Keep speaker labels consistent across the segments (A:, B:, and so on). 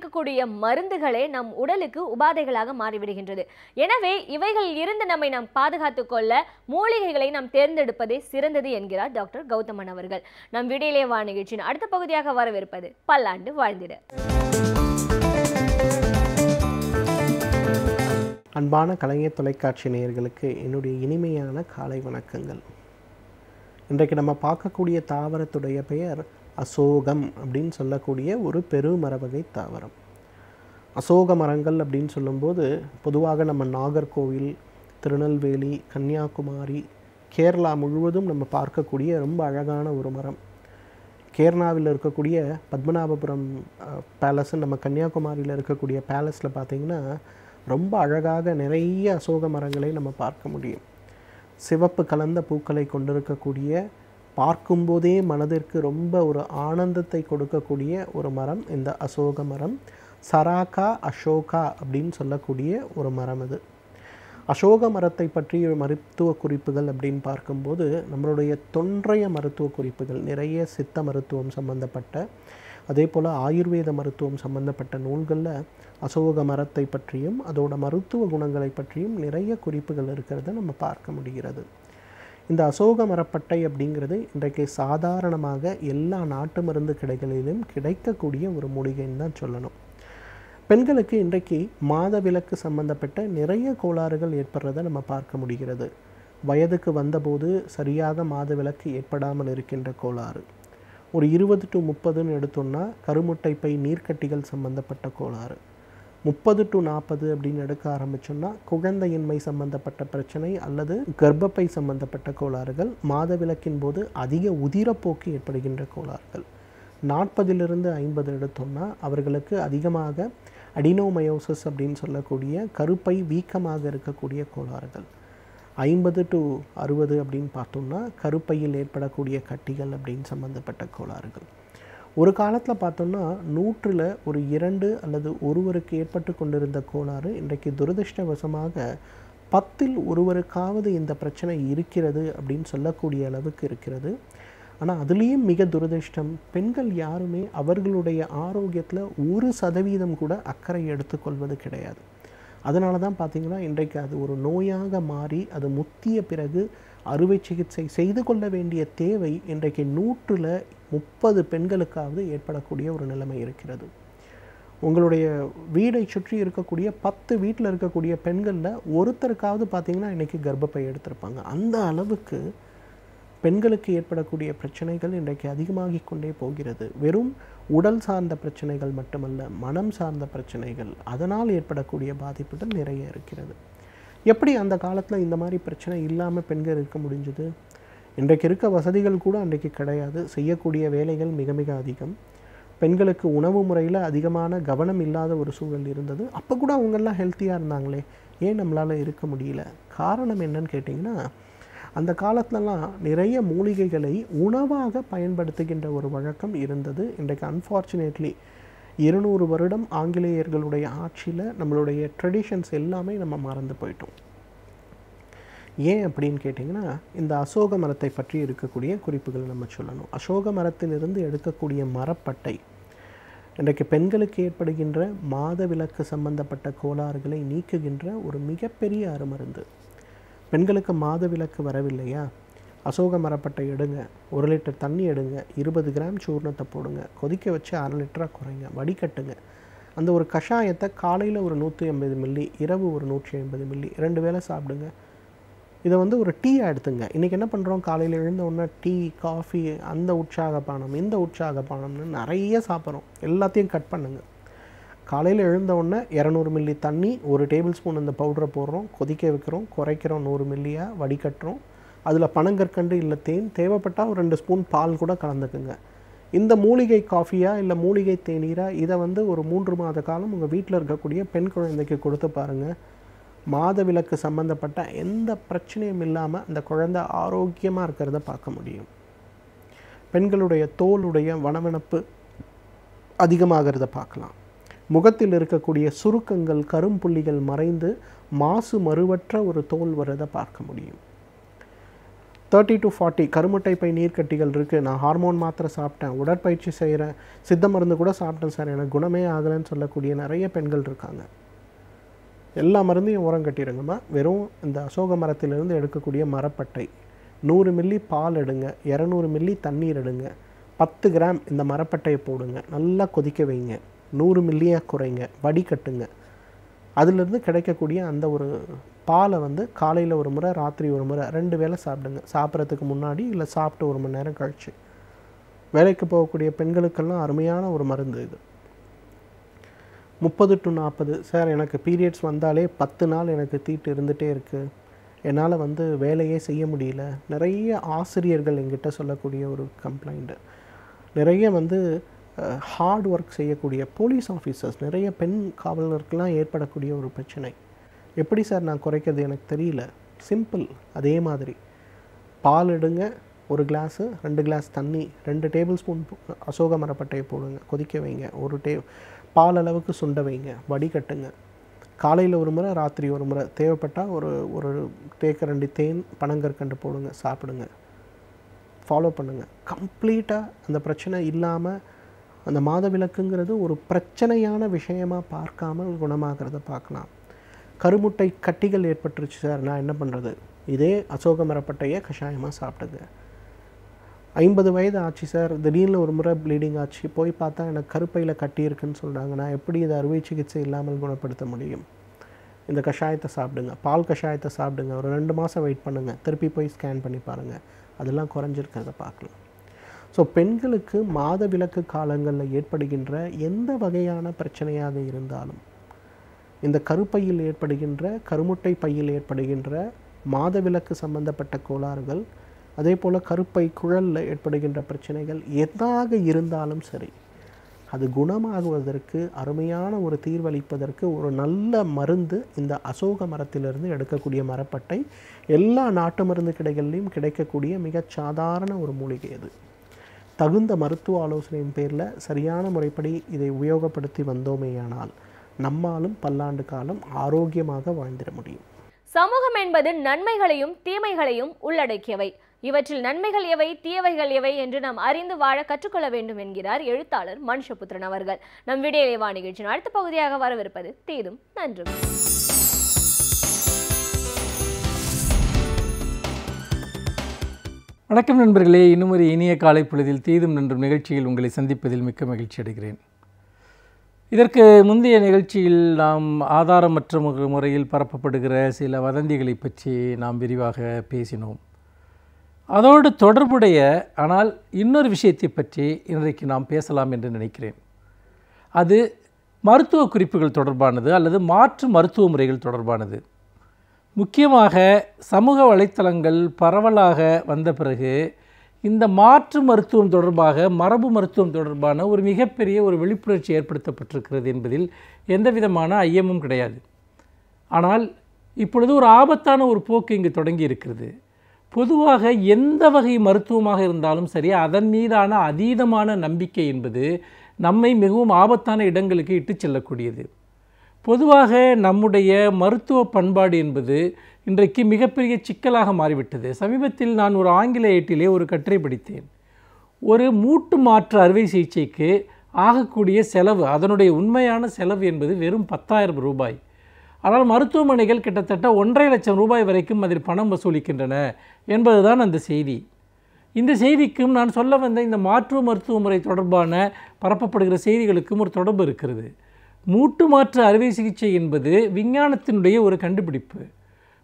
A: இருக்கக்கூடிய மருந்துகளே நம் உடலுக்கு உபாதைகளாக மாறிவிடுகின்றது. எனவே இவைகளில் இருந்து நம்மை நாம் பாதுகாத்துக் கொள்ள மூலிகைகளை நாம் தேர்ந்தெடுப்பதே சிறந்தது என்கிறார் டாக்டர் கௌதமன் அவர்கள். நம் விடியலே வா நிகழ்ச்சியின் அடுத்த பகுதியாக வரவிருப்பது பல்லாண்டு வாழ்ந்திட.
B: அன்பான கலைஞர் தொலைக்காட்சி நேயர்களுக்கு என்னுடைய இனிமையான காலை வணக்கங்கள். இன்றைக்கு நம்ம பார்க்கக்கூடிய தாவரத்துடைய பெயர் அசோகம் அப்படின்னு சொல்லக்கூடிய ஒரு பெருமரவகை தாவரம். அசோக மரங்கள் அப்படின்னு சொல்லும்போது பொதுவாக நம்ம நாகர்கோவில், திருநெல்வேலி, கன்னியாகுமரி, கேரளா முழுவதும் நம்ம பார்க்கக்கூடிய ரொம்ப அழகான ஒரு மரம். கேரளாவில் இருக்கக்கூடிய பத்மநாபபுரம் பேலஸ், நம்ம கன்னியாகுமரியில் இருக்கக்கூடிய பேலஸில் பார்த்திங்கன்னா ரொம்ப அழகாக நிறைய அசோக மரங்களை நம்ம பார்க்க முடியும். சிவப்பு கலந்த பூக்களை கொண்டிருக்கக்கூடிய, பார்க்கும்போதே மனதிற்கு ரொம்ப ஒரு ஆனந்தத்தை கொடுக்கக்கூடிய ஒரு மரம் இந்த அசோக மரம். சராக்கா அசோகா அப்படின்னு சொல்லக்கூடிய ஒரு மரம் இது. அசோக மரத்தை பற்றிய மருத்துவ குறிப்புகள் அப்படின்னு பார்க்கும்போது நம்மளுடைய தொன்றைய மருத்துவ குறிப்புகள் நிறைய சித்த மருத்துவம் சம்பந்தப்பட்ட, அதே போல் ஆயுர்வேத மருத்துவம் சம்பந்தப்பட்ட நூல்களில் அசோக மரத்தை பற்றியும் அதோட மருத்துவ குணங்களை பற்றியும் நிறைய குறிப்புகள் இருக்கிறத நம்ம பார்க்க முடிகிறது. இந்த அசோக மரப்பட்டை அப்படிங்கிறது இன்றைக்கு சாதாரணமாக எல்லா நாட்டு மருந்து கடைகளிலும் கிடைக்கக்கூடிய ஒரு மூலிகைன்னு தான் சொல்லணும். பெண்களுக்கு இன்றைக்கு மாதவிலக்கு சம்பந்தப்பட்ட நிறைய கோளாறுகள் ஏற்படுறதை நம்ம பார்க்க முடிகிறது. வயதுக்கு வந்தபோது சரியாக மாதவிலக்கு ஏற்படாமல் இருக்கின்ற கோளாறு, ஒரு 20 to 30ன்னு எடுத்தோம்னா கருமுட்டை பை நீர்க்கட்டிகள் சம்பந்தப்பட்ட கோளாறு, 30 to 40 அப்படின்னு எடுக்க ஆரம்பிச்சோம்னா குழந்தையின்மை சம்பந்தப்பட்ட பிரச்சனை அல்லது கர்ப்பப்பை சம்பந்தப்பட்ட கோளாறுகள், மாதவிலக்கின் போது அதிக உதிரப்போக்கு ஏற்படுகின்ற கோளாறுகள், 40லிருந்து 50 எடுத்தோம்னா அவர்களுக்கு அதிகமாக அடினோமயோசிஸ் அப்படின்னு சொல்லக்கூடிய கருப்பை வீக்கமாக இருக்கக்கூடிய கோளாறுகள், 50 to 60 அப்படின்னு பார்த்தோம்னா கருப்பையில் ஏற்படக்கூடிய கட்டிகள் அப்படின்னு சம்பந்தப்பட்ட கோளாறுகள். ஒரு காலத்தில் பார்த்தோம்னா 100ல் ஒரு 2 அல்லது ஒருவருக்கு ஏற்பட்டு கொண்டிருந்த கோளாறு இன்றைக்கு துரதிர்ஷ்டவசமாக 10ல் ஒருவருக்காவது இந்த பிரச்சனை இருக்கிறது அப்படின்னு சொல்லக்கூடிய அளவுக்கு இருக்கிறது. ஆனால் அதுலேயும் மிக துரதிர்ஷ்டம், பெண்கள் யாருமே அவர்களுடைய ஆரோக்கியத்தில் 1% கூட அக்கறை எடுத்துக்கொள்வது கிடையாது. அதனால தான் பார்த்திங்கன்னா இன்றைக்கு அது ஒரு நோயாக மாறி அது முத்திய பிறகு அறுவை சிகிச்சை செய்து கொள்ள வேண்டிய தேவை இன்றைக்கு 100ல் 30 பெண்களுக்காவது ஏற்படக்கூடிய ஒரு நிலைமை இருக்கிறது. உங்களுடைய வீடை சுற்றி இருக்கக்கூடிய 10 வீட்டில் இருக்கக்கூடிய பெண்களில் ஒருத்தருக்காவது பார்த்திங்கன்னா இன்றைக்கி கர்ப்பப்பை எடுத்திருப்பாங்க. அந்த அளவுக்கு பெண்களுக்கு ஏற்படக்கூடிய பிரச்சனைகள் இன்றைக்கு அதிகமாகி கொண்டே போகிறது. வெறும் உடல் சார்ந்த பிரச்சனைகள் மட்டுமல்ல, மனம் சார்ந்த பிரச்சனைகள், அதனால் ஏற்படக்கூடிய பாதிப்புகள் நிறைய இருக்கிறது. எப்படி அந்த காலத்தில் இந்த மாதிரி பிரச்சனை இல்லாமல் பெண்கள் இருக்க முடிஞ்சது? இன்றைக்கு இருக்க வசதிகள் கூட அன்றைக்கு கிடையாது. செய்யக்கூடிய வேலைகள் மிக மிக அதிகம். பெண்களுக்கு உணவு முறையில் அதிகமான கவனம் இல்லாத ஒரு சூழல் இருந்தது. அப்போ கூட அவங்கெல்லாம் ஹெல்த்தியாக இருந்தாங்களே, ஏன் நம்மளால் இருக்க முடியல? காரணம் என்னன்னு கேட்டிங்கன்னா, அந்த காலத்துலலாம் நிறைய மூலிகைகளை உணவாக பயன்படுத்துகின்ற ஒரு வழக்கம் இருந்தது. இன்றைக்கு அன்ஃபார்ச்சுனேட்லி 200 வருடம் ஆங்கிலேயர்களுடைய ஆட்சியில் நம்மளுடைய ட்ரெடிஷன்ஸ் எல்லாமே நம்ம மறந்து போயிட்டோம். ஏன் அப்படின்னு கேட்டிங்கன்னா, இந்த அசோக மரத்தை பற்றி இருக்கக்கூடிய குறிப்புகள் நம்ம சொல்லணும். அசோக மரத்திலிருந்து எடுக்கக்கூடிய மரப்பட்டை இன்றைக்கு பெண்களுக்கு ஏற்படுகின்ற மாதவிலக்கு சம்பந்தப்பட்ட கோளாறுகளை நீக்குகின்ற ஒரு மிகப்பெரிய அருமருந்து. பெண்களுக்கு மாதவிலக்கு வரவில்லையா, அசோக மரப்பட்டை எடுங்க, 1 லிட்டர் தண்ணி எடுங்க, 20 கிராம் சூர்ணத்தை போடுங்க, கொதிக்க வச்சு 1/2 லிட்டராக குறைங்க, வடிகட்டுங்க. அந்த ஒரு கஷாயத்தை காலையில் ஒரு 150 மில்லி, இரவு ஒரு 150 மில்லி 2 வேளை சாப்பிடுங்க. இதை ஒரு டீயாக எடுத்துங்க. இன்றைக்கி என்ன பண்ணுறோம், காலையில் எழுந்த உடனே டீ, காஃபி, அந்த உற்சாக பானம், இந்த உற்சாக பானம்னு நிறைய சாப்பிட்றோம். எல்லாத்தையும் கட் பண்ணுங்கள். காலையில் எழுந்த உடனே 200 மில்லி தண்ணி, 1 டேபிள் ஸ்பூன் அந்த பவுடரை போடுறோம், கொதிக்க வைக்கிறோம், குறைக்கிறோம், 100 மில்லியாக வடிகட்டுறோம். அதில் பனங்கற்கண்டு இல்லை தேன், தேவைப்பட்டால் ஒரு 2 ஸ்பூன் பால் கூட கலந்துக்குங்க. இந்த மூலிகை காஃபியாக இல்லை மூலிகை தேநீராக இதை ஒரு 3 மாத காலம் உங்கள் வீட்டில் இருக்கக்கூடிய பெண் குழந்தைக்கு கொடுத்து பாருங்கள். மாதவிலக்கு சம்பந்தப்பட்ட எந்த பிரச்சனையும் இல்லாமல் அந்த குழந்தை ஆரோக்கியமாக இருக்கிறத பார்க்க முடியும். பெண்களுடைய தோலுடைய வனவனப்பு அதிகமாகிறத பார்க்கலாம். முகத்தில் இருக்கக்கூடிய சுருக்கங்கள், கரும்புள்ளிகள் மறைந்து மாசு மறுவற்ற ஒரு தோல் வரதை பார்க்க முடியும். 30 to 40 கருமுட்டை பை நீர்க்கட்டிகள் இருக்குது, நான் ஹார்மோன் மாத்திரை சாப்பிட்டேன், உடற்பயிற்சி செய்கிறேன், சித்த மருந்து கூட சாப்பிட்டேன் சார், எனக்கு குணமே ஆகலைன்னு சொல்லக்கூடிய நிறைய பெண்கள் இருக்காங்க. எல்லா மருந்தையும் ஓரம் கட்டிடுங்கம்மா. வெறும் இந்த அசோக மரத்திலிருந்து எடுக்கக்கூடிய மரப்பட்டை 100 மில்லி பால் எடுங்க, 200 மில்லி தண்ணீர் எடுங்க, 10 கிராம் இந்த மரப்பட்டையை போடுங்க, நல்லா கொதிக்க வைங்க, 100 மில்லியாக குறைங்க, வடிகட்டுங்க. அதிலிருந்து கிடைக்கக்கூடிய அந்த ஒரு பாலை வந்து காலையில் ஒரு முறை, ராத்திரி ஒரு முறை, 2 வேளை சாப்பிடுங்க. சாப்பிட்றதுக்கு முன்னாடி இல்லை சாப்பிட்டு 1 மணி நேரம் கழிச்சு. வேலைக்கு போகக்கூடிய பெண்களுக்கெல்லாம் அருமையான ஒரு மருந்து இது. 30 to 40 சார் எனக்கு பீரியட்ஸ் வந்தாலே 10 நாள் எனக்கு தீட்டு இருந்துகிட்டே இருக்குது, என்னால் வந்து வேலையே செய்ய முடியல. நிறைய ஆசிரியர்கள் எங்கிட்ட சொல்லக்கூடிய ஒரு கம்ப்ளைண்ட்டு. நிறைய வந்து ஹார்ட் ஒர்க் செய்யக்கூடிய போலீஸ் ஆஃபீஸர்ஸ், நிறைய பெண் காவலருக்கெல்லாம் ஏற்படக்கூடிய ஒரு பிரச்சனை. எப்படி சார் நான் குறைக்கிறது எனக்கு தெரியல. சிம்பிள். அதே மாதிரி பால் எடுங்க, 1 கிளாஸு, 2 கிளாஸ் தண்ணி, 2 டேபிள் ஸ்பூன் அசோக மரப்பட்டையை போடுங்க, கொதிக்க வைங்க, பால் அளவுக்கு சுண்ட வைங்க, வடிகட்டுங்க. காலையில் ஒரு முறை, ராத்திரி ஒரு முறை, தேவைப்பட்டால் ஒரு தேக்கரண்டி தேன், பனங்கற்கண்டு போடுங்க, சாப்பிடுங்க, ஃபாலோ பண்ணுங்கள். கம்ப்ளீட்டாக அந்த பிரச்சனை இல்லாமல் அந்த மாதவிலக்குங்கிறது ஒரு பிரச்சனையான விஷயமாக பார்க்காமல் குணமாகிறத பார்க்கலாம். கருமுட்டை கட்டிகள் ஏற்பட்டுருச்சு சார், நான் என்ன பண்ணுறது? இதே அசோக மரப்பட்டையை கஷாயமாக சாப்பிடுங்க. 50 வயது ஆச்சு சார், திடீர்னு ஒரு முறை ப்ளீடிங் ஆச்சு, போய் பார்த்தா எனக்கு கருப்பையில் கட்டி இருக்குன்னு சொல்கிறாங்க, நான் எப்படி இதை அறுவை சிகிச்சை இல்லாமல் குணப்படுத்த முடியும்? இந்த கஷாயத்தை சாப்பிடுங்க, பால் கஷாயத்தை சாப்பிடுங்க, ஒரு 2 மாதம் வெயிட் பண்ணுங்கள், திருப்பி போய் ஸ்கேன் பண்ணி பாருங்கள், அதெல்லாம் குறைஞ்சிருக்கிறத பார்க்கலாம். ஸோ பெண்களுக்கு மாதவிலக்கு காலங்களில் ஏற்படுகின்ற எந்த வகையான பிரச்சனையாக இருந்தாலும், இந்த கருப்பையில் ஏற்படுகின்ற, கருமுட்டை பையில் ஏற்படுகின்ற மாதவிலக்கு சம்பந்தப்பட்ட கோளாறுகள், அதே போல் கருப்பை குழலில் ஏற்படுகின்ற பிரச்சனைகள் எதாக இருந்தாலும் சரி, அது குணமாகுவதற்கு, அருமையான ஒரு தீர்வளிப்பதற்கு ஒரு நல்ல மருந்து இந்த அசோக மரத்திலிருந்து எடுக்கக்கூடிய மரப்பட்டை. எல்லா நாட்டு மருந்து கடைகள்லையும் கிடைக்கக்கூடிய மிகச் சாதாரண ஒரு மூலிகை அது. தகுந்த மருத்துவ ஆலோசனையின் பேரில் சரியான முறைப்படி இதை உபயோகப்படுத்தி வந்தோமேயானால் நம்மாலும் பல்லாண்டு காலம் ஆரோக்கியமாக வாழ்ந்திட முடியும்.
A: சமூகம் என்பது நன்மைகளையும் தீமைகளையும் உள்ளடக்கியவை. இவற்றில் நன்மைகள் எவை, தீயவைகள் எவை என்று நாம் அறிந்து வாழ கற்றுக்கொள்ள வேண்டும் என்கிறார் எழுத்தாளர் மனுஷபுத்திரன் அவர்கள். நம் விடியலேவா நிகழ்ச்சியின் அடுத்த பகுதியாக வரவிருப்பது தீதும் நன்றும்.
C: வணக்கம் நண்பர்களே, இன்னும் ஒரு இனிய காலை பொழுதில் தீதும் நன்றும் நிகழ்ச்சியில் உங்களை சந்திப்பதில் மிக்க மகிழ்ச்சி அடைகிறேன். இதற்கு முந்தைய நிகழ்ச்சியில் நாம் ஆதாரமற்ற முறையில் பரப்பப்படுகிற சில வதந்திகளை பற்றி நாம் விரிவாக பேசினோம். அதோடு தொடர்புடைய ஆனால் இன்னொரு விஷயத்தை பற்றி இன்றைக்கு நாம் பேசலாம் என்று நினைக்கிறேன். அது மருத்துவ குறிப்புகள் தொடர்பானது அல்லது மாற்று மருத்துவ முறைகள் தொடர்பானது. முக்கியமாக சமூக வலைத்தளங்கள் பரவலாக வந்த பிறகு இந்த மாற்று மருத்துவம் தொடர்பாக, மரபு மருத்துவம் தொடர்பான ஒரு மிகப்பெரிய ஒரு விழிப்புணர்ச்சி ஏற்படுத்தப்பட்டிருக்கிறது என்பதில் எந்த விதமான ஐயமும் கிடையாது. ஆனால் இப்பொழுது ஒரு ஆபத்தான ஒரு போக்கு இங்கு தொடங்கி இருக்கிறது. பொதுவாக எந்த வகை மருத்துவமாக இருந்தாலும் சரி, அதன் மீதான அதீதமான நம்பிக்கை என்பது நம்மை மிகவும் ஆபத்தான இடங்களுக்கு இட்டு செல்லக்கூடியது. பொதுவாக நம்முடைய மருத்துவ பண்பாடு என்பது இன்றைக்கு மிகப்பெரிய சிக்கலாக மாறிவிட்டது. சமீபத்தில் நான் ஒரு ஆங்கில ஏட்டிலே ஒரு கட்டுரை படித்தேன். ஒரு மூட்டு மாற்று அறுவை சிகிச்சைக்கு ஆகக்கூடிய செலவு, அதனுடைய உண்மையான செலவு என்பது வெறும் 10,000 ரூபாய். ஆனால் மருத்துவமனைகள் கிட்டத்தட்ட 1.5 லட்சம் ரூபாய் வரைக்கும் அதில் பணம் வசூலிக்கின்றன என்பதுதான் அந்த செய்தி. இந்த செய்திக்கும் நான் சொல்ல வந்த இந்த மாற்று மருத்துவ முறை தொடர்பான பரப்பப்படுகிற செய்திகளுக்கும் ஒரு தொடர்பு இருக்கிறது. மூட்டு மாற்று அறுவை சிகிச்சை என்பது விஞ்ஞானத்தினுடைய ஒரு கண்டுபிடிப்பு.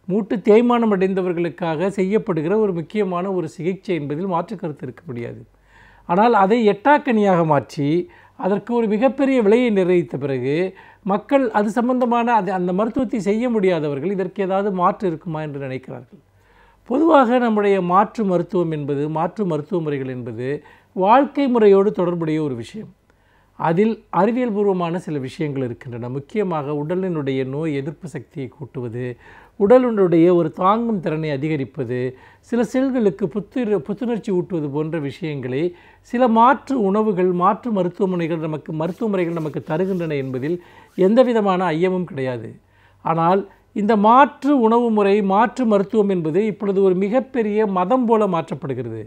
C: மூட்டு தேய்மானம் அடைந்தவர்களுக்காக செய்யப்படுகிற ஒரு முக்கியமான ஒரு சிகிச்சை என்பதில் மாற்று கருத்து இருக்க முடியாது. ஆனால் அதை எட்டாக்கனியாக மாற்றி அதற்கு ஒரு மிகப்பெரிய விலையை நிர்ணயித்த பிறகு மக்கள் அது சம்பந்தமான அந்த மருத்துவத்தை செய்ய முடியாதவர்கள் இதற்கு ஏதாவது மாற்று இருக்குமா என்று நினைக்கிறார்கள். பொதுவாக நம்முடைய மாற்று மருத்துவம் என்பது, மாற்று மருத்துவ முறைகள் என்பது வாழ்க்கை முறையோடு தொடர்புடைய ஒரு விஷயம். அதில் அறிவியல் பூர்வமான சில விஷயங்கள் இருக்கின்றன. முக்கியமாக உடலினுடைய நோய் எதிர்ப்பு சக்தியை கூட்டுவது, உடலினுடைய ஒரு தாங்கும் திறனை அதிகரிப்பது, சில செல்களுக்கு புத்துணர்ச்சி ஊட்டுவது போன்ற விஷயங்களை சில மாற்று உணவுகள், மாற்று மருத்துவ முறைகள் நமக்கு தருகின்றன என்பதில் எந்த விதமான ஐயமும் கிடையாது. ஆனால் இந்த மாற்று உணவு முறை, மாற்று மருத்துவம் என்பது இப்பொழுது ஒரு மிகப்பெரிய மதம் போல மாற்றப்படுகிறது.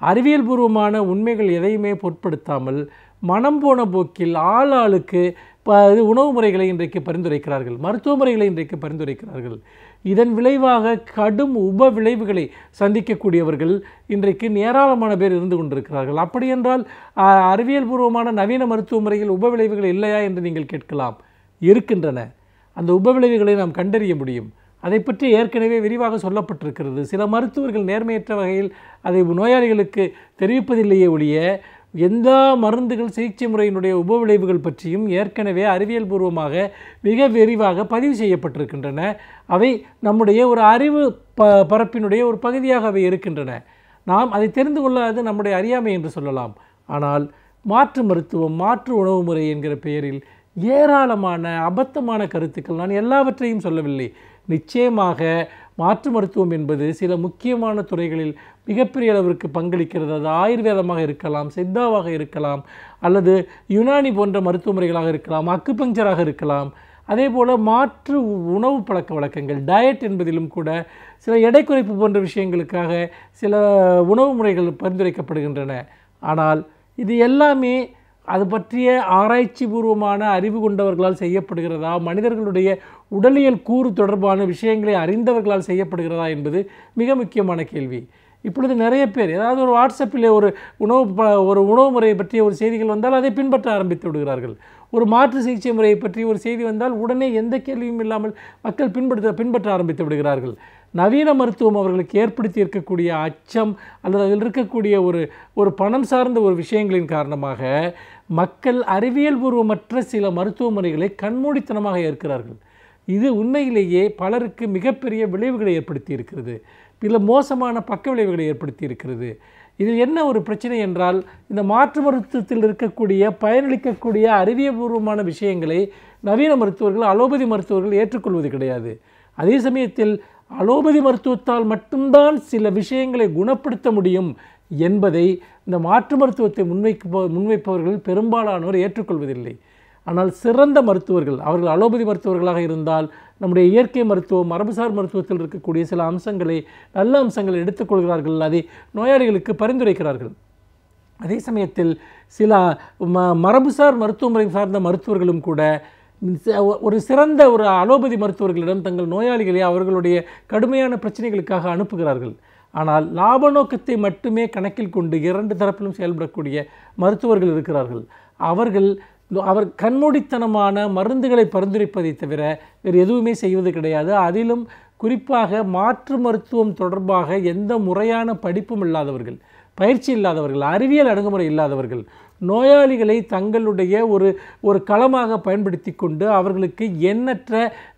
C: அறிவியல் பூர்வமான உண்மைகள் எதையுமே பொருட்படுத்தாமல் மனம் போன போக்கில் ஆளுக்கு உணவு முறைகளை இன்றைக்கு பரிந்துரைக்கிறார்கள், மருத்துவ முறைகளை இன்றைக்கு பரிந்துரைக்கிறார்கள். இதன் விளைவாக கடும் உப விளைவுகளை சந்திக்கக்கூடியவர்கள் இன்றைக்கு ஏராளமான பேர் இருந்து கொண்டிருக்கிறார்கள். அப்படியென்றால் அறிவியல் பூர்வமான நவீன மருத்துவ முறையில் உப விளைவுகள் இல்லையா என்று நீங்கள் கேட்கலாம். இருக்கின்றன. அந்த உப விளைவுகளை நாம் கண்டறிய முடியும். அதை பற்றி ஏற்கனவே விரிவாக சொல்லப்பட்டிருக்கிறது. சில மருத்துவர்கள் நேர்மையற்ற வகையில் அதை நோயாளிகளுக்கு தெரிவிப்பதில்லையே ஒழிய எந்த மருந்துகள், சிகிச்சை முறையினுடைய உப விளைவுகள் பற்றியும் ஏற்கனவே அறிவியல் பூர்வமாக மிக விரிவாக பதிவு செய்யப்பட்டிருக்கின்றன. அவை நம்முடைய ஒரு அறிவு பரப்பினுடைய ஒரு பகுதியாக அவை இருக்கின்றன. நாம் அதை தெரிந்து கொள்ளாது நம்முடைய அறியாமை என்று சொல்லலாம். ஆனால் மாற்று மருத்துவம், மாற்று உணவு முறை என்கிற பெயரில் ஏராளமான அபத்தமான கருத்துக்கள். நான் எல்லாவற்றையும் சொல்லவில்லை. நிச்சயமாக மாற்று மருத்துவம் என்பது சில முக்கியமான துறைகளில் மிகப்பெரிய அளவிற்கு பங்களிக்கிறது. அது ஆயுர்வேதமாக இருக்கலாம், சித்தாவாக இருக்கலாம், அல்லது யுனானி போன்ற மருத்துவ முறைகளாக இருக்கலாம், அக்குபஞ்சராக இருக்கலாம். அதே போல் மாற்று உணவு பழக்க வழக்கங்கள், டயட் என்பதிலும் கூட சில எடை குறைப்பு போன்ற விஷயங்களுக்காக சில உணவு முறைகள் பரிந்துரைக்கப்படுகின்றன. ஆனால் இது எல்லாமே அது பற்றிய ஆராய்ச்சி பூர்வமான அறிவு கொண்டவர்களால் செய்யப்படுகிறதா, மனிதர்களுடைய உடலியல் கூறு தொடர்பான விஷயங்களை அறிந்தவர்களால் செய்யப்படுகிறதா என்பது மிக முக்கியமான கேள்வி. இப்பொழுது நிறைய பேர் ஏதாவது ஒரு வாட்ஸ்அப்பில் ஒரு உணவு முறையை பற்றிய ஒரு செய்திகள் வந்தால் அதை பின்பற்ற ஆரம்பித்து விடுகிறார்கள். ஒரு மாற்று சிகிச்சை முறையை பற்றி ஒரு செய்தி வந்தால் உடனே எந்த கேள்வியும் இல்லாமல் மக்கள் பின்பற்ற ஆரம்பித்து விடுகிறார்கள். நவீன மருத்துவம் அவர்களுக்கு ஏற்படுத்தி இருக்கக்கூடிய அச்சம் அல்லது அதில் இருக்கக்கூடிய ஒரு பணம் சார்ந்த ஒரு விஷயங்களின் காரணமாக மக்கள் அறிவியல் பூர்வமற்ற சில மருத்துவ முறைகளை கண்மூடித்தனமாக ஏற்கிறார்கள். இது உண்மையிலேயே பலருக்கு மிகப்பெரிய விளைவுகளை ஏற்படுத்தி இருக்கிறது, சில மோசமான பக்க விளைவுகளை ஏற்படுத்தி இருக்கிறது. இதில் என்ன ஒரு பிரச்சனை என்றால், இந்த மாற்று மருத்துவத்தில் இருக்கக்கூடிய பயனளிக்கக்கூடிய அறிவியல் பூர்வமான விஷயங்களை நவீன மருத்துவர்கள், அலோபதி மருத்துவர்கள் ஏற்றுக்கொள்வது கிடையாது. அதே சமயத்தில் அலோபதி மருத்துவத்தால் மட்டும்தான் சில விஷயங்களை குணப்படுத்த முடியும் என்பதை இந்த மாற்று மருத்துவத்தை முன்வைப்பவர்கள் பெரும்பாலானோர் ஏற்றுக்கொள்வதில்லை. ஆனால் சிறந்த மருத்துவர்கள், அவர்கள் அலோபதி மருத்துவர்களாக இருந்தால் நம்முடைய இயற்கை மருத்துவம், மரபுசார் மருத்துவத்தில் இருக்கக்கூடிய சில அம்சங்களை, நல்ல அம்சங்களை எடுத்துக்கொள்கிறார்கள், அதை நோயாளிகளுக்கு பரிந்துரைக்கிறார்கள். அதே சமயத்தில் சில மரபுசார் மருத்துவ முறை சார்ந்த மருத்துவர்களும் கூட ஒரு சிறந்த ஒரு அலோபதி மருத்துவர்களிடம் தங்கள் நோயாளிகளை அவர்களுடைய கடுமையான பிரச்சனைகளுக்காக அனுப்புகிறார்கள். ஆனால் லாப நோக்கத்தை மட்டுமே கணக்கில் கொண்டு இரண்டு தரப்பிலும் செயல்படக்கூடிய மருத்துவர்கள் இருக்கிறார்கள். அவர் கண்மூடித்தனமான மருந்துகளை பரிந்துரைப்பதை தவிர வேறு எதுவுமே செய்வது கிடையாது. அதிலும் குறிப்பாக மாற்று மருத்துவம் தொடர்பாக எந்த முறையான படிப்பும் இல்லாதவர்கள், பயிற்சி இல்லாதவர்கள், அறிவியல் அணுகுமுறை இல்லாதவர்கள் நோயாளிகளை தங்களுடைய ஒரு களமாக பயன்படுத்தி கொண்டு அவர்களுக்கு எண்ணற்ற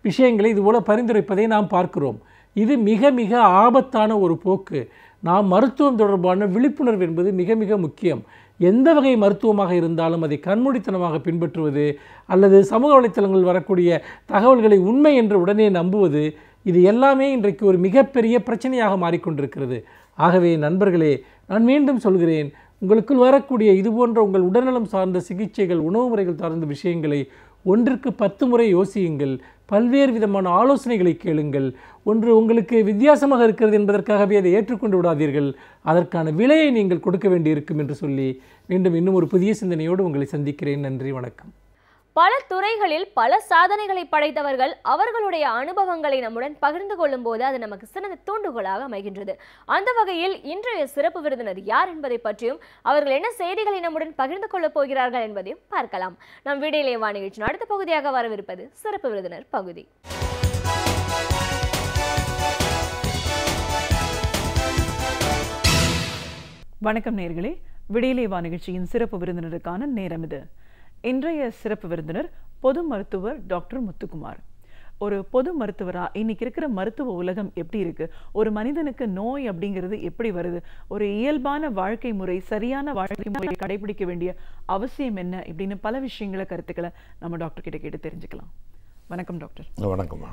C: விஷயங்களை இதுபோல் பரிந்துரைப்பதை நாம் பார்க்கிறோம். இது மிக மிக ஆபத்தான ஒரு போக்கு. நாம் மருத்துவம் தொடர்பான விழிப்புணர்வு என்பது மிக மிக முக்கியம். எந்த வகை மருத்துவமாக இருந்தாலும் அதை கண்மூடித்தனமாக பின்பற்றுவது அல்லது சமூக வலைத்தளங்களில் வரக்கூடிய தகவல்களை உண்மை என்று உடனே நம்புவது, இது எல்லாமே இன்றைக்கு ஒரு மிகப்பெரிய பிரச்சனையாக மாறிக்கொண்டிருக்கிறது. ஆகவே நண்பர்களே, நான் மீண்டும் சொல்கிறேன், உங்களுக்குள் வரக்கூடிய இதுபோன்ற உங்கள் உடல்நலம் சார்ந்த சிகிச்சைகள், உணவு முறைகள் சார்ந்த விஷயங்களை 1க்கு 10 முறை யோசியுங்கள். பல்வேறு விதமான ஆலோசனைகளை கேளுங்கள். ஒன்று உங்களுக்கு வித்தியாசமாக இருக்கிறது என்பதற்காகவே அதை ஏற்றுக்கொண்டு விடாதீர்கள். அதற்கான விலையை நீங்கள் கொடுக்க வேண்டியிருக்கும் என்று சொல்லி மீண்டும் இன்னும் ஒரு புதிய சிந்தனையோடு உங்களை சந்திக்கிறேன். நன்றி, வணக்கம்.
A: பல துறைகளில் பல சாதனைகளை படைத்தவர்கள் அவர்களுடைய அனுபவங்களை நம்முடன் பகிர்ந்து கொள்ளும் போது அது நமக்கு சிறந்த தூண்டுகோலாக அமைகின்றது. அந்த வகையில் இன்றைய சிறப்பு விருந்தினர் யார் என்பதை பற்றியும் அவர்கள் என்ன செய்திகளை நம்முடன் பகிர்ந்து கொள்ளப் போகிறார்கள் என்பதையும் பார்க்கலாம். நம் வீடியோலே வா நிகழ்ச்சியின் அடுத்த பகுதியாக வரவிருப்பது சிறப்பு விருந்தினர் பகுதி.
D: வணக்கம் நேயர்களே, விடியலே வா நிகழ்ச்சியின் சிறப்பு விருந்தினருக்கான நேரம் இது. இன்றைய சிறப்பு விருந்தினர் பொது மருத்துவர் டாக்டர் முத்துக்குமார். ஒரு பொது மருத்துவரா இன்னைக்கு இருக்கிற மருத்துவ உலகம் எப்படி இருக்கு, ஒரு மனிதனுக்கு நோய் அப்படிங்கிறது எப்படி வருது, ஒரு இயல்பான வாழ்க்கை முறை, சரியான வாழ்க்கை முறையை கடைபிடிக்க வேண்டிய அவசியம் என்ன இப்படின்னு பல விஷயங்களை, கருத்துக்களை நம்ம டாக்டர் கிட்ட கேட்டு தெரிஞ்சுக்கலாம். வணக்கம் டாக்டர்.
E: வணக்கம்மா.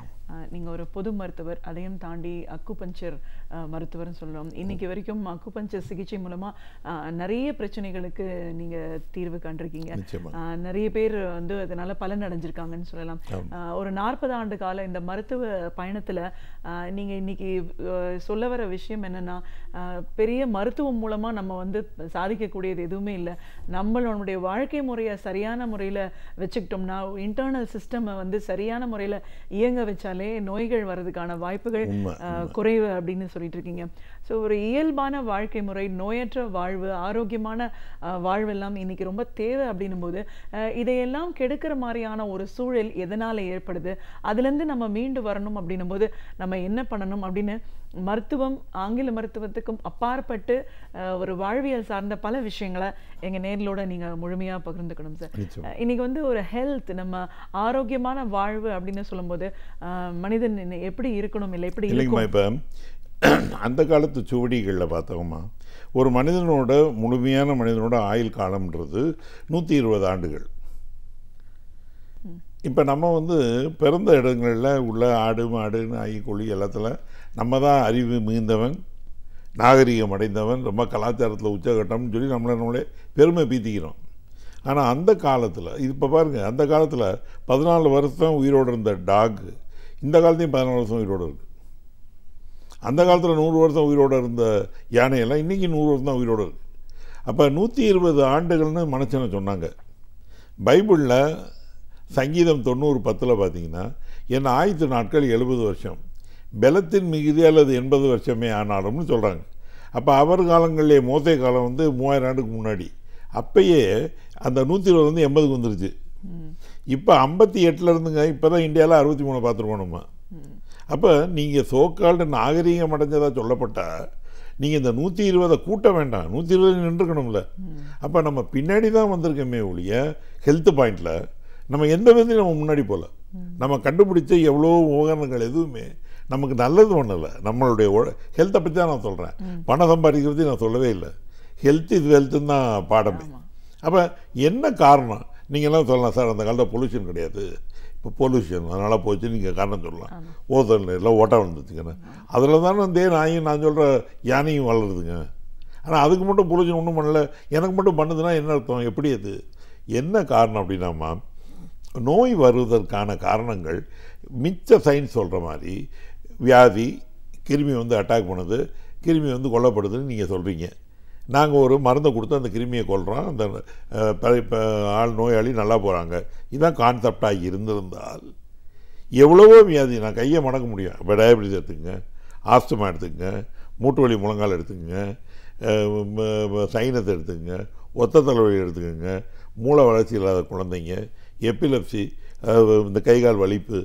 D: நீங்கள் ஒரு பொது மருத்துவர், அதையும் தாண்டி அக்குபஞ்சர் மருத்துவர்னு சொல்லணும். இன்னைக்கு வரைக்கும் அக்குபஞ்சர் சிகிச்சை மூலமாக நிறைய பிரச்சனைகளுக்கு நீங்கள் தீர்வு கண்டிருக்கீங்க. நிறைய பேர் வந்து அதனால பலன் அடைஞ்சிருக்காங்கன்னு சொல்லலாம். ஒரு 40 ஆண்டு கால இந்த மருத்துவ பயணத்தில் நீங்கள் இன்னைக்கு சொல்ல வர விஷயம் என்னன்னா, பெரிய மருத்துவம் மூலமாக நம்ம வந்து சாதிக்கக்கூடியது எதுவுமே இல்லை. நம்மளுடைய வாழ்க்கை முறையை சரியான முறையில் வச்சுக்கிட்டோம்னா, இன்டர்னல் சிஸ்டம் வந்து சரியான முறையில் இயங்க வச்சாலே நோய்கள் வர்றதுக்கான வாய்ப்புகள் குறைவு அப்படின்னு சொல்லிட்டு இருக்கீங்க. ஸோ ஒரு இயல்பான வாழ்க்கை முறை, நோயற்ற வாழ்வு, ஆரோக்கியமான வாழ்வெல்லாம் இன்னைக்கு ரொம்ப தேவை அப்படின்னும் போது, இதையெல்லாம் கெடுக்கிற மாதிரியான ஒரு சூழல் எதனால ஏற்படுது, அதுலேருந்து நம்ம மீண்டு வரணும் அப்படின்னும் போது நம்ம என்ன பண்ணணும் அப்படின்னு மருத்துவம், ஆங்கில மருத்துவத்துக்கும் அப்பாற்பட்டு ஒரு வாழ்வியல் சார்ந்த பல விஷயங்களை எங்க நேர்களோட நீங்க முழுமையா பகிர்ந்துக்கணும் சார். இன்னைக்கு வந்து ஒரு ஹெல்த், நம்ம ஆரோக்கியமான வாழ்வு அப்படின்னு சொல்லும்போது மனிதன் எப்படி இருக்கணும், இல்லை எப்படி
E: இல்லைங்கம்மா. இப்போ அந்த காலத்து சுவடிகளில் பார்த்தோம்மா, ஒரு மனிதனோட முழுமையான மனிதனோட ஆயுள் காலம்ன்றது 120 ஆண்டுகள். இப்போ நம்ம வந்து பிறந்த இடங்களில் உள்ள ஆடு மாடு நாய் கோழி எல்லாத்துல நம்ம தான் அறிவு மிகுந்தவன், நாகரிகம் அடைந்தவன், ரொம்ப கலாச்சாரத்தில் உச்சகட்டம்னு சொல்லி நம்மளே பெருமை பீத்திக்கிறோம். ஆனால் அந்த காலத்தில் இப்போ பாருங்கள், அந்த காலத்தில் 14 வருஷம் உயிரோடு இருந்த டாக் இந்த காலத்தையும் 14 வருஷம் உயிரோடு இருக்குது. அந்த காலத்தில் 100 வருஷம் உயிரோடு இருந்த யானையெல்லாம் இன்றைக்கி 100 வருஷம் தான் உயிரோடு இருக்குது. அப்போ 120 ஆண்டுகள்னு மனுஷனை சொன்னாங்க. பைபிளில் சங்கீதம் 90:10 பார்த்தீங்கன்னா, என் ஆயுத்து நாட்கள் 70 வருஷம், பலத்தின் மிகுதி அல்லது 80 வருஷமே ஆனாலும்னு சொல்கிறாங்க. அப்போ அவர் காலங்களிலே மோசே காலம் வந்து 3000 ஆண்டுக்கு முன்னாடி, அப்பயே அந்த 120 வந்து 80க்கு வந்துருச்சு. இப்போ 58 இருந்துங்க, இப்போ தான் இந்தியாவில் 63 பார்த்துருக்கோம் நம்ம. அப்போ நீங்கள் சோக்கால்டு நாகரீகம் அடைஞ்சதாக சொல்லப்பட்டால் நீங்கள் இந்த 120 கூட்ட வேண்டாம், 120 நின்றுக்கணும்ல. அப்போ நம்ம பின்னாடி தான் வந்திருக்கோமே ஒழிய ஹெல்த் பாயிண்டில் நம்ம எந்த விதத்தையும் நம்ம முன்னாடி போகல. நம்ம கண்டுபிடிச்ச எவ்வளோ உபகரணங்கள் எதுவுமே நமக்கு நல்லது பண்ணலை. நம்மளுடைய ஹெல்த்தை பற்றி தான் நான் சொல்கிறேன், பணம் சம்பாதிக்கிறதையும் நான் சொல்லவே இல்லை. ஹெல்த் இது வெல்த்துன்னு தான் பாடமே. அப்போ என்ன காரணம் நீங்கள்லாம் சொல்லலாம், சார் அந்த காலத்தில் பொல்யூஷன் கிடையாது, இப்போ பொல்யூஷன் அதனால் போச்சு நீங்கள் காரணம் சொல்லலாம். ஓசோனில் எல்லாம் ஓட்டம் வந்துச்சுங்கண்ணே, அதில் தானே வந்து நான் சொல்கிற யானையும் வளருதுங்க. ஆனால் அதுக்கு மட்டும் பொல்யூஷன் ஒன்றும் பண்ணலை, எனக்கு மட்டும் பண்ணுதுன்னா என்ன அர்த்தம், எப்படி அது என்ன காரணம் அப்படின்னாம்மா, நோய் வருவதற்கான காரணங்கள் மிச்ச சயின்ஸ் சொல்கிற மாதிரி வியாதி, கிருமி வந்து அட்டாக் பண்ணுது, கிருமி வந்து கொல்லப்படுதுன்னு நீங்கள் சொல்கிறீங்க. நாங்கள் ஒரு மருந்தை கொடுத்து அந்த கிருமியை கொல்கிறோம், அந்த ஆள் நோயாளி நல்லா போகிறாங்க. இதுதான் கான்செப்டாக இருந்திருந்தால் எவ்வளவோ வியாதி நான் கையை மடக்க முடியும். இப்போ டயபிட்டிஸ் எடுத்துக்கங்க, ஆஸ்துமா எடுத்துக்கங்க, மூட்டு வலி முழங்கால் எடுத்துக்கங்க, சைனஸ் எடுத்துக்கங்க, ஒத்த தலைவலி எடுத்துக்கோங்க, மூளை வளர்ச்சி இல்லாத குழந்தைங்க, எப்பிலப்சி, இந்த கைகால் வலிப்பு,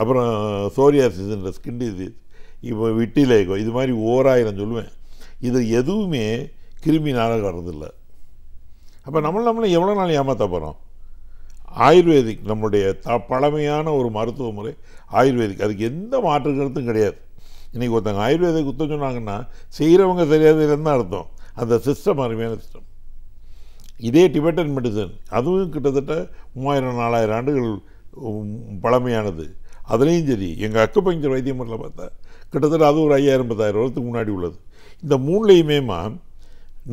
E: அப்புறம் சோரியாசிஸ்ன்ற ஸ்கின் டிசீஸ், இப்போ விட்டிலேகோ, இது மாதிரி 1000 சொல்லுவேன். இது எதுவுமே கிருமினால வர்றதில்லை. அப்போ நம்மளை எவ்வளோ நாள் ஏமாற்ற போகிறோம்? ஆயுர்வேதிக் நம்முடைய பழமையான ஒரு மருத்துவ முறை ஆயுர்வேதிக், அதுக்கு எந்த மாற்று கருத்தும் கிடையாது. இன்றைக்கி ஒருத்தங்க ஆயுர்வேதிக் குத்தம் சொன்னாங்கன்னா செய்கிறவங்க தெரியாதுன்னு தான் அர்த்தம். அந்த சிஸ்டம் அருமையான சிஸ்டம். இதே டிபெட்டன் மெடிசன், அதுவும் கிட்டத்தட்ட 3000-4000 ஆண்டுகள் பழமையானது. அதுலேயும் சரி, எங்கள் அக்குபஞ்சர் வைத்திய முறையில் பார்த்தா கிட்டத்தட்ட அது ஒரு 5000-10,000 வருஷத்துக்கு முன்னாடி உள்ளது. இந்த மூணுலேயுமேமா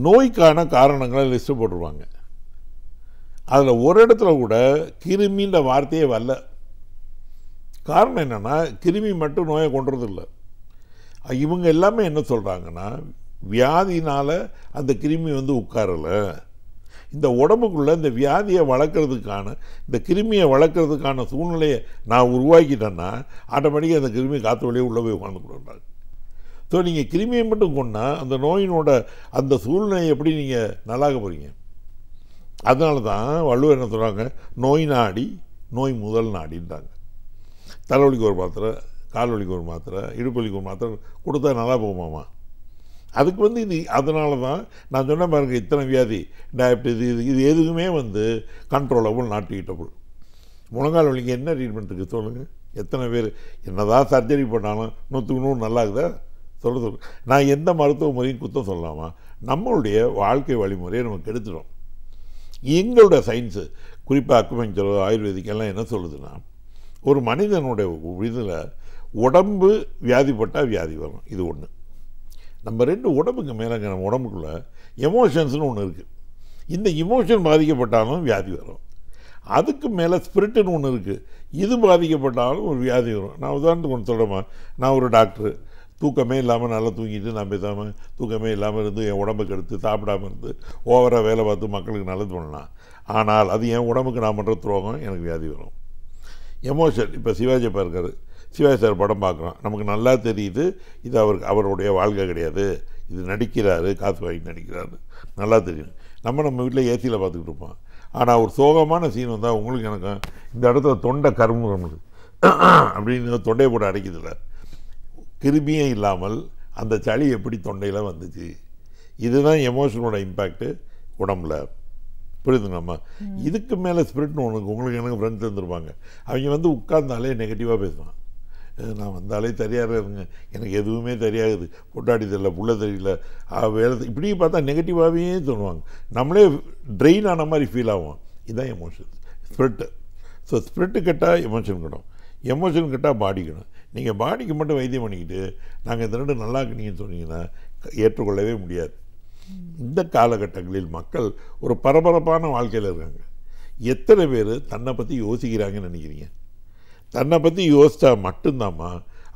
E: நோய்க்கான காரணங்களை லிஸ்ட்டு போட்டுருவாங்க. அதில் ஒரு இடத்துல கூட கிருமின்ற வார்த்தையே வரல. காரணம் என்னென்னா, கிருமி மட்டும் நோயை கொண்டுறதில்லை. இவங்க எல்லாமே என்ன சொல்கிறாங்கன்னா, வியாதினால் அந்த கிருமி வந்து உட்காரலை, இந்த உடம்புக்குள்ளே இந்த வியாதியை வளர்க்குறதுக்கான, இந்த கிருமியை வளர்க்குறதுக்கான சூழ்நிலையை நான் உருவாக்கிட்டேன்னா ஆட்டோமேட்டிக்காக அந்த கிருமி காற்று வழியே உள்ளே போய் உட்காந்துக்கூடாது. ஸோ நீங்கள் கிருமியை மட்டும் கொண்டால் அந்த நோயினோட அந்த சூழ்நிலையை எப்படி நீங்கள் நல்லாக போகிறீங்க? அதனால தான் வள்ளுவர் என்ன சொல்கிறாங்க, நோய் நாடி நோய் முதல் நாடின்றாங்க. தலைவலிக்கு ஒரு மாத்திரை, கால் வலிக்கு ஒரு மாத்திரை, இடுப்பலிக்கு ஒரு மாத்திரை கொடுத்தா நல்லா போகுமாமா? அதுக்கு வந்து இது அதனால தான் நான் சொன்ன பாருங்க, இத்தனை வியாதி, டயபிட்டிஸ், இது எதுவுமே வந்து கண்ட்ரோலபுள், நாட் ட்ரீட்டபுள். முழங்கால் வலிக்கு என்ன ட்ரீட்மெண்ட் இருக்குது சொல்லுங்கள்? எத்தனை பேர் என்ன தான் சர்ஜரி பண்ணாலும் 100க்கு 100 நல்லாகுதா? சொல்ல நான் எந்த மருத்துவ முறையும் குத்தம் சொல்லலாமா? நம்மளுடைய வாழ்க்கை வழிமுறையை நம்ம கெடுத்துடும். எங்களோட சயின்ஸு, குறிப்பாக அக்குபஞ்சரோ ஆயுர்வேதிக் எல்லாம் என்ன சொல்லுதுன்னா, ஒரு மனிதனுடைய இதில் உடம்பு வியாதிப்பட்டால் வியாதி வரும், இது ஒன்று. நம்ம 2 உடம்புக்கு மேலே நம்ம உடம்புக்குள்ளே எமோஷன்ஸ்னு ஒன்று இருக்குது. இந்த இமோஷன் பாதிக்கப்பட்டாலும் வியாதி வரும். அதுக்கு மேலே ஸ்பிரிட்டுன்னு ஒன்று இருக்குது, இது பாதிக்கப்பட்டாலும் ஒரு வியாதி வரும். நான் உதாரணத்துக்கு ஒன்று சொல்கிறேம்மா, நான் ஒரு டாக்டரு, தூக்கமே இல்லாமல் நல்லா தூங்கிட்டு நான் பேசாமல் தூக்கமே இல்லாமல் இருந்து என் உடம்புக்கு எடுத்து சாப்பிடாமல் இருந்து ஓவராக வேலை பார்த்து மக்களுக்கு நல்லது பண்ணலாம். ஆனால் அது என் உடம்புக்கு நான் பண்ணுற துரோகம், எனக்கு வியாதி வரும். எமோஷன், இப்போ சிவாஜி அப்பா இருக்கார், சிவாஜி சார் படம் பார்க்குறோம், நமக்கு நல்லா தெரியுது இது அவருடைய வாழ்க்கை கிடையாது, இது நடிக்கிறாரு, காசு வாங்கி நடிக்கிறாரு, நல்லா தெரியும். நம்ம வீட்டில் ஏசியில் பார்த்துக்கிட்டு இருப்போம். ஆனால் ஒரு சோகமான சீன் வந்தால் உங்களுக்கு எனக்கு இந்த இடத்துல தொண்டை கரும்பு அப்படின்னு தொண்டையை போட்டு அடைக்குதில்ல, கிருமியே இல்லாமல் அந்த சளி எப்படி தொண்டையில் வந்துச்சு. இதுதான் எமோஷனோட இம்பேக்ட்டு உடம்புல, புரியுதுங்கம்மா. இதுக்கு மேலே ஸ்பிரிட்னு ஒன்று உங்களுக்கு எனக்கு ஃப்ரெண்ட்ஸ் இருந்துருப்பாங்க, அவங்க உட்கார்ந்தாலே நெகட்டிவாக பேசுவான். நான் வந்தாலே தெரியாது இருங்க, எனக்கு எதுவுமே தெரியாது, பொட்டாடி தெரியல, புள்ள தெரியல, வேலை இப்படி பார்த்தா நெகட்டிவாகவே சொல்லுவாங்க. நம்மளே ட்ரெயின் ஆன மாதிரி ஃபீல் ஆகும். இதுதான் எமோஷன், ஸ்பிரிட்டு. ஸோ ஸ்பிரிட்டு கெட்டால் எமோஷன் கிடும், எமோஷன் கெட்டால் பாடி கிடும். நீங்கள் பாடிக்கு மட்டும் வைத்தியம் பண்ணிக்கிட்டு நாங்கள் இந்த 2 நல்லா இருக்குனீங்கன்னு சொன்னீங்கன்னா ஏற்றுக்கொள்ளவே முடியாது. இந்த காலகட்டங்களில் மக்கள் ஒரு பரபரப்பான வாழ்க்கையில் இருக்காங்க. எத்தனை பேர் தன்னை பற்றி யோசிக்கிறாங்கன்னு நினைக்கிறீங்க? தன்னை பற்றி யோசித்தா மட்டும்தாம்மா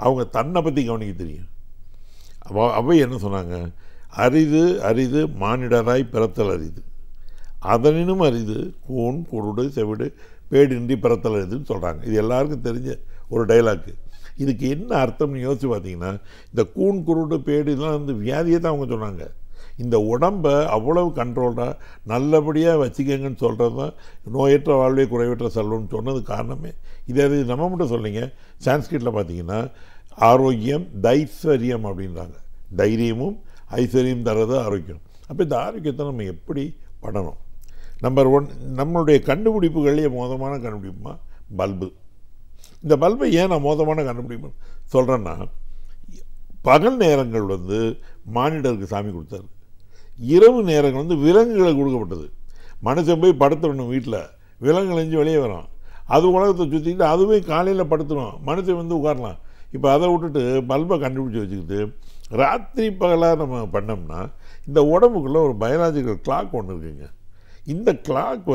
E: அவங்க தன்னை பற்றி கவனிக்க தெரியும். அவை என்ன சொன்னாங்க? அரிது அரிது மானிடராய் பிறத்தல் அரிது, அதனினும் அரிது கூன் குருடு செவிடு பேடின்றி பிறத்தல் அரிதுன்னு சொல்கிறாங்க. இது எல்லாருக்கும் தெரிஞ்ச ஒரு டைலாக்கு. இதுக்கு என்ன அர்த்தம்னு யோசிச்சு பார்த்தீங்கன்னா, இந்த கூன் குருடு பேடு இதெல்லாம் வியாதியை தான் அவங்க சொன்னாங்க. இந்த உடம்பை அவ்வளவு கண்ட்ரோல்டாக நல்லபடியாக வச்சுக்கங்கன்னு சொல்கிறது தான் நோயற்ற வாழ்வே குறைவற்ற செல்வம்னு சொன்னது காரணமே. இதே நம்ம மட்டும் சொல்லிங்க, சான்ஸ்கிரிட்டில் பார்த்தீங்கன்னா ஆரோக்கியம் தைஸ்வரியம் அப்படின்றாங்க. தைரியமும் ஐஸ்வர்யம் தர்றது ஆரோக்கியம். அப்போ இந்த ஆரோக்கியத்தை நம்ம எப்படி பண்ணணும்? நம்பர் 1, நம்மளுடைய கண்டுபிடிப்புகள்லேயே மோசமான கண்டுபிடிப்புமா பல்பு. இந்த பல்பை ஏன் நான் மோசமான கண்டுபிடிப்பு சொல்கிறேன்னா, பகல் நேரங்கள் மானிடருக்கு சாமி கொடுத்தாரு, இரவு நேரங்கள் விலங்குகளுக்கு கொடுக்கப்பட்டது. மனுஷன் போய் படுத்துடணும் வீட்டில், விலங்குகள் எஞ்சி வெளியே வரும், அது உலகத்தை சுற்றிக்கிட்டு அதுவே காலையில் படுத்துடும், மனுஷன் உட்காரலாம். இப்போ அதை விட்டுட்டு பல்பை கண்டுபிடிச்சி வச்சுக்கிட்டு ராத்திரி பகலாக நம்ம பண்ணோம்னா இந்த உடம்புக்குள்ளே ஒரு பயாலஜிக்கல் கிளாக் ஒன்று இருக்குங்க. இந்த கிளாக்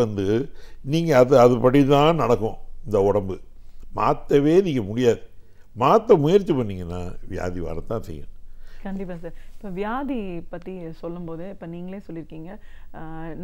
E: நீங்கள் அதுபடி தான் நடக்கும். இந்த உடம்பு மாற்றவே நீங்கள் முடியாது. மாற்ற முயற்சி பண்ணிங்கன்னா வியாதி வரத்தான் செய்யும்.
D: கண்டிப்பாக சார். இப்போ வியாதி பற்றி சொல்லும்போது இப்போ நீங்களே சொல்லியிருக்கீங்க,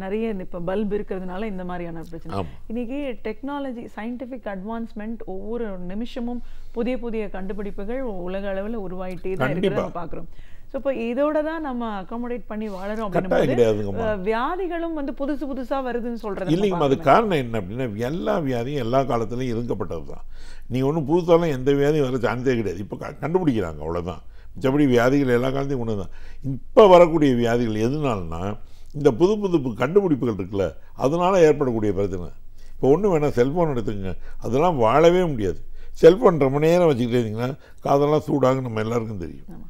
D: நிறைய இப்போ பல்ப் இருக்கிறதுனால இந்த மாதிரியான பிரச்சனை. இன்றைக்கி டெக்னாலஜி சயின்டிஃபிக் அட்வான்ஸ்மெண்ட் ஒவ்வொரு நிமிஷமும் புதிய புதிய கண்டுபிடிப்புகள் உலக அளவில் உருவாயிட்டே தான் இருக்கிறத நம்ம பார்க்குறோம். ஸோ இப்போ இதோட தான் நம்ம அக்காமடேட் பண்ணி வாழறோம் அப்படின்னா வியாதிகளும் புதுசு புதுசாக வருதுன்னு சொல்கிறது
E: இல்லைங்கம்மா. அது காரணம் என்ன அப்படின்னா, எல்லா வியாதியும் எல்லா காலத்துலையும் இருக்கப்பட்டது தான். நீங்கள் ஒன்றும் புதுசாலாம் எந்த வியாதியும் வர சான்ஸே கிடையாது. இப்போ கண்டுபிடிக்கிறாங்க, அவ்வளோதான். மிச்சபடி வியாதிகள் எல்லா காலத்தையும் ஒன்று தான். இப்போ வரக்கூடிய வியாதிகள் எதுனாலனா இந்த புது புது கண்டுபிடிப்புகள் இருக்குல்ல, அதனால் ஏற்படக்கூடிய பிரச்சனை. இப்போ ஒன்று வேணால் செல்ஃபோன் எடுத்துக்கங்க, அதெல்லாம் வாழவே முடியாது. செல்ஃபோன் ரொம்ப நேரம் வச்சுக்கிட்டே இருந்தீங்கன்னா காதெல்லாம் சூடாகும், நம்ம எல்லாருக்கும் தெரியும்.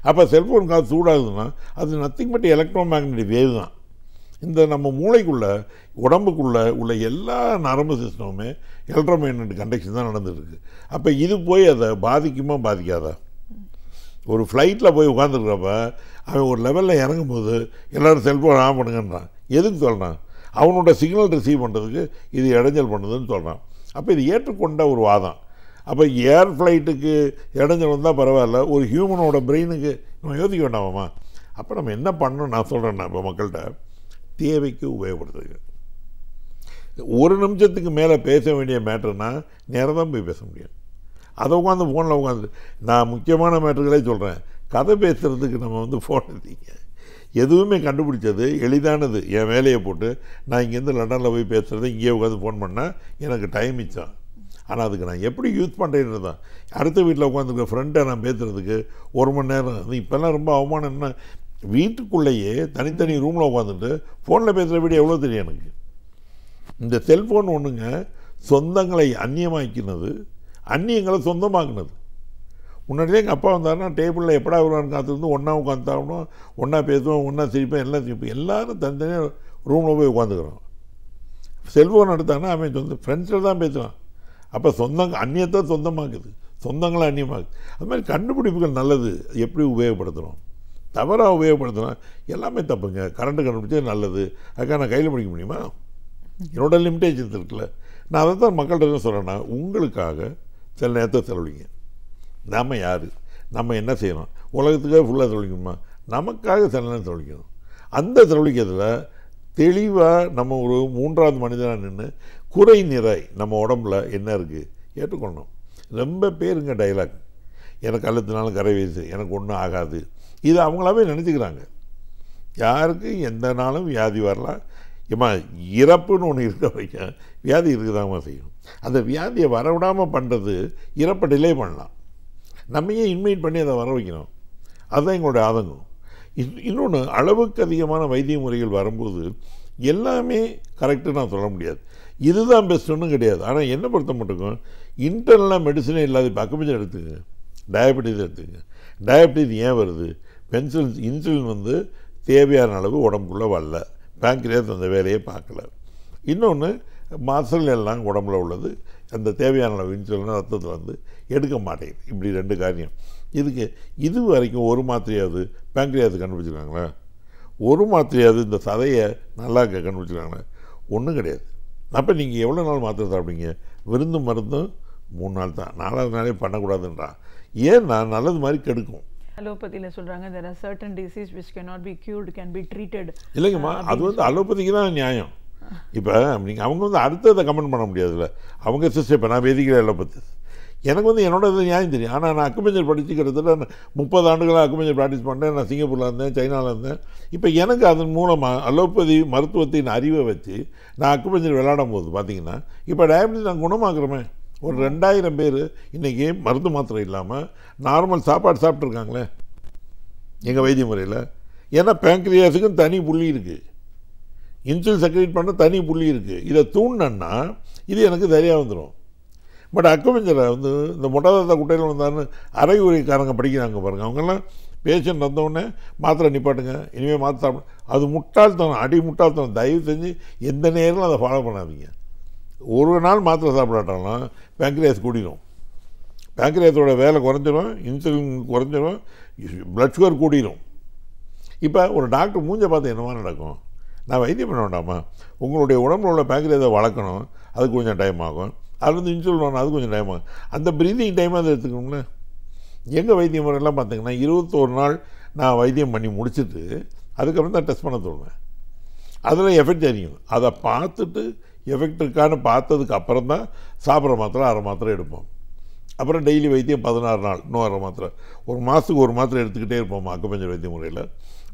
E: அப்போ செல்ஃபோன் காது சூடாகுதுன்னா அது nothing but electro magnetic wave தான். இந்த நம்ம மூளைக்குள்ளே உடம்புக்குள்ளே உள்ள எல்லா நரம்பு சிஸ்டமுமே எலக்ட்ரோ மேக்னெட்டிக் கண்டக்ஷன் தான் நடந்துருக்கு. அப்போ இது போய் அதை பாதிக்குமா பாதிக்காதா? ஒரு ஃப்ளைட்டில் போய் உட்காந்துருக்கிறப்ப அவன் ஒரு லெவலில் இறங்கும்போது எல்லோரும் செல்ஃபோன் ஆன் பண்ணுங்கன்றான். எதுக்கு சொல்கிறான்? அவனோட சிக்னல் ரிசீவ் பண்ணுறதுக்கு இது இடைஞ்சல் பண்ணுதுன்னு சொல்கிறான். அப்போ இது ஏற்றுக்கொண்ட ஒரு வாதம். அப்போ ஏர் ஃப்ளைட்டுக்கு இடைஞ்சல் வந்தால் பரவாயில்ல, ஒரு ஹியூமனோட பிரெயினுக்கு நம்ம யோசிக்க வேண்டாமா? அப்போ நம்ம என்ன பண்ணணும் நான் சொல்கிறேன்னா, இப்போ மக்கள்கிட்ட தேவைக்கு உபயோகப்படுத்துங்க. ஒரு நிமிஷத்துக்கு மேலே பேச வேண்டிய மேட்டர்னா நேரம் தான் போய் பேச முடியும். அதை உட்காந்து ஃபோனில் உட்காந்து நான் முக்கியமான மேட்டர்களே சொல்கிறேன். கதை பேசுகிறதுக்கு நம்ம ஃபோன் எடுத்தீங்க, எதுவுமே கண்டுபிடிச்சது எளிதானது. என் வேலையை போட்டு நான் இங்கேருந்து லண்டனில் போய் பேசுகிறது, இங்கேயே உட்காந்து ஃபோன் பண்ணால் எனக்கு டைம் மிச்சம். ஆனால் அதுக்கு நான் எப்படி யூஸ் பண்ணுறேன்னு தான். அடுத்த வீட்டில் உட்காந்துருக்க ஃப்ரெண்டை நான் பேசுகிறதுக்கு 1 மணி நேரம். அது இப்போல்லாம் ரொம்ப அவமானம். என்ன, வீட்டுக்குள்ளேயே தனித்தனி ரூமில் உட்காந்துட்டு ஃபோனில் பேசுகிற வீடு எவ்வளோ தெரியும் எனக்கு. இந்த செல்ஃபோன் ஒன்றுங்க சொந்தங்களை அந்நியமாக்கினது, அந்நியங்களை சொந்தமாக்குனது. முன்னாடியே எங்கள் அப்பா வந்தாருன்னா டேபிளில் எப்படா வருவான்னு காத்திருந்து ஒன்றா உட்காந்து சாப்பிடுவோம், ஒன்றா பேசுவோம், ஒன்றா சிரிப்பேன், எல்லாம் சிரிப்போம். எல்லோரும் தனித்தனியாக ரூமில் போய் உட்காந்துக்கிறோம். செல்ஃபோன் எடுத்தாங்கன்னா அவன் ஃப்ரெண்ட்ஸில் தான் பேசுவான். அப்போ அந்நியத்தை சொந்தமாக்குது, சொந்தங்களை அந்நியமாகுது. அது மாதிரி கண்டுபிடிப்புகள் நல்லது, எப்படி உபயோகப்படுத்துகிறோம். தவறாக உபயோகப்படுத்தினா எல்லாமே தப்புங்க. கரண்ட்டு கண்டுபிடிச்சது நல்லது, அதுக்காக நான் கையில் பிடிக்க முடியுமா? என்னோட லிமிட்டேஷன்ஸ் இருக்குல்ல. நான் அதை தான் மக்கள்கிட்ட என்ன சொல்கிறேன்னா, உங்களுக்காக சில நேரத்தை செலவழிங்க. நாம் யார், நம்ம என்ன செய்யணும், உலகத்துக்காக ஃபுல்லாக செலவழிக்கணுமா? நமக்காக சில நேரம் செலவழிக்கணும். அந்த செலவழிக்கிறதுல தெளிவாக நம்ம ஒரு மூன்றாவது மனிதனாக நின்று குறை நிறை நம்ம உடம்புல என்ன இருக்குது ஏற்றுக்கொள்ளணும். ரொம்ப பேருங்க டைலாக், எனக்கு அழுத்தினாலும் கரை வயசு, எனக்கு ஒன்றும் ஆகாது, இது அவங்களாவே நினச்சிக்கிறாங்க. யாருக்கு எந்த நாளும் வியாதி வரலாம். ஏமா இறப்புன்னு ஒன்று இருக்க வைக்க வியாதி இருக்குதாம்மா செய்யும். அந்த வியாதியை வரவிடாமல் பண்ணுறது இறப்பை டிலே பண்ணலாம். நம்ம ஏன் இன்வைட் பண்ணி அதை வர வைக்கணும்? அதுதான் எங்களுடைய ஆதங்கம். இன்னொன்று, அளவுக்கு அதிகமான வைத்திய முறைகள் வரும்போது எல்லாமே கரெக்டு நான் சொல்ல முடியாது. இதுதான் பெஸ்ட்டுன்னு கிடையாது. ஆனால் என்ன பொறுத்த மட்டுக்கும் இன்டர்னலாக மெடிசனே இல்லாத இப்போ அக்குபஞ்சர் எடுத்துக்கங்க, டயபெட்டிஸ் எடுத்துக்கங்க. டயபெட்டிஸ் ஏன் வருது? இன்சுலின் தேவையான அளவு உடம்புக்குள்ளே வரல, பேங்க்ரியாஸ் அந்த வேலையை பார்க்கல. இன்னொன்று, மசில் எல்லாம் உடம்புல உள்ளது, அந்த தேவையான அளவு இன்சுலின் ரத்தத்தில் எடுக்க மாட்டேங்குது. இப்படி 2 காரியம். இது வரைக்கும் ஒரு மாத்திரையாவது பேங்க்ரியாஸ் கண்டுபிடிச்சிருக்காங்களா? ஒரு மாத்திரையாவது இந்த சதையை நல்லா கண்டுபிடிச்சிருக்காங்களா? ஒன்றும் கிடையாது. அப்போ நீங்கள் எவ்வளோ நாள் மாத்திரை சாப்பிடுங்க? விருந்தும் மருந்தும் 3 நாள் தான், 4வது நாளே பண்ணக்கூடாதுன்றான். ஏன்னா நல்லது மாதிரி கெடுக்கும்.
D: அலோபதியில் சொல்கிறாங்க, there are certain disease which cannot be cured, can be treated.
E: இல்லைங்கம்மா, அது அலோபதிக்கு தான் நியாயம். இப்போ நீங்கள் அவங்க அடுத்ததை கமெண்ட் பண்ண முடியாதுல்ல. அவங்க சிஸ்டம், இப்போ நான் வேதிக்கிற அலோபதி, எனக்கு என்னோட இது நியாயம் தெரியும். ஆனால் நான் அக்குபஞ்சர் படிச்சுக்கிறதுல 30 ஆண்டுகளாக அக்குபஞ்சர் ப்ராக்டிஸ் பண்ணேன். நான் சிங்கப்பூரில் இருந்தேன், சைனாவில் இருந்தேன். இப்போ எனக்கு அதன் மூலமாக அலோபதி மருத்துவத்தின் அறிவை வச்சு நான் அக்குபஞ்சர் விளையாடும் போது பார்த்தீங்கன்னா, இப்போ டயபெட்டிஸ் நான் குணமாக்குறோமே. ஒரு 2000 பேர் இன்றைக்கி மருந்து மாத்திரை இல்லாமல் நார்மல் சாப்பாடு சாப்பிட்ருக்காங்களே எங்கள் வைத்திய முறையில். ஏன்னா பேங்க்ரியாஸுக்கும் தனி புள்ளி இருக்குது, இன்சுலின் செக்ரேட் பண்ண தனி புள்ளி இருக்குது. இதை தூண்டினா இது எனக்கு சரியாக வந்துடும். பட் அக்குபஞ்சரை இந்த மொட்டாதாத்தா குட்டையில் வந்தாருன்னு அரை உரைக்காரங்க படிக்கிறாங்க பாருங்கள், அவங்கெல்லாம் பேஷண்ட் வந்தவுடனே மாத்திரை நிப்பாட்டுங்க, இனிமேல் மாத்திரை சாப்பிட, அது முட்டாள்தனம், அடி முட்டாள்தனம். தயவு செஞ்சு எந்த நேரமும் அதை ஃபாலோ பண்ணாதீங்க. ஒரு நாள் மாத்திரை சாப்பிடாட்டாலும் பேங்க்ரியாஸ் கூடிடும், பேங்க்ரியாஸோட வேலை குறைஞ்சிடும், இன்சுலின் குறைஞ்சிடும், பிளட் சுகர் கூடிடும். இப்போ ஒரு டாக்டர் மூஞ்சை பார்த்து என்னவா நடக்கும்? நான் வைத்தியம் பண்ண வேண்டாமா? உங்களுடைய உடம்புல உள்ள பேங்க்ரியாஸை வளர்க்கணும், அதுக்கு கொஞ்சம் டைம் ஆகும். அது இன்சுலின் வரணும், அது கொஞ்சம் டைம் ஆகும். அந்த ப்ரீதிங் டைம் அதை எடுத்துக்கணும்ல. எங்கள் வைத்திய முறையெல்லாம் பார்த்தீங்கன்னா 21 நாள் நான் வைத்தியம் பண்ணி முடிச்சுட்டு அதுக்கப்புறம் தான் டெஸ்ட் பண்ண தோணுவேன். அதில் எஃபெக்ட் தெரியும். அதை பார்த்துட்டு எஃபெக்ட் இருக்கான்னு பார்த்ததுக்கு அப்புறம் தான் சாப்பிட்ற மாத்திரை அரை மாத்திரை எடுப்போம். அப்புறம் டெய்லி வைத்தியம் 16 நாள் இன்னும் அரை மாத்திரை, ஒரு மாதத்துக்கு ஒரு மாத்திரை எடுத்துக்கிட்டே இருப்போம் அக்குபஞ்சர் வைத்திய முறையில்.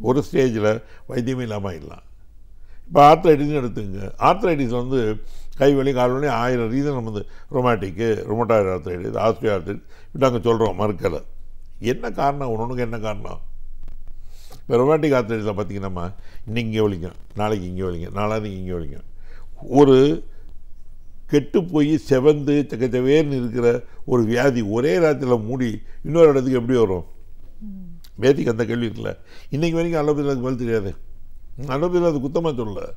E: ஒரு ஸ்டேஜில் வைத்தியமே இல்லாமல் ஆயிடலாம். இப்போ ஆர்த்ரைட்டிஸ்னு எடுத்துங்க. ஆர்த்ரைட்டிஸ் கைவலி கால்வலி 1000 reason rheumatic, rheumatoid arthritis, osteoarthritis இப்படி நாங்கள் சொல்கிறோம். மறுக்கலை. என்ன காரணம்? ஒன்றுக்கு என்ன காரணம்? இப்போ ரொமாட்டிக் ஆர்த்ரைட்டிஸில் பார்த்திங்கன்னா இன்னைக்கு இங்கே வலிக்கும், நாளைக்கு இங்கே வலிக்கும், நாளாவது இங்கே வலிக்கும். ஒரு கெட்டு போய் செவந்து சக்கச்சவேர்னு இருக்கிற ஒரு வியாதி ஒரே ராத்திரியில் மூடி இன்னொரு இடத்துக்கு எப்படி வரும்? வேதிக்கு அந்த கேள்வி இருக்குல்ல. இன்றைக்கி வரைக்கும் அலோபதியில் அதுக்கு பதில் தெரியாது. அலோபதியில் அது குத்தமாக சொல்லலை.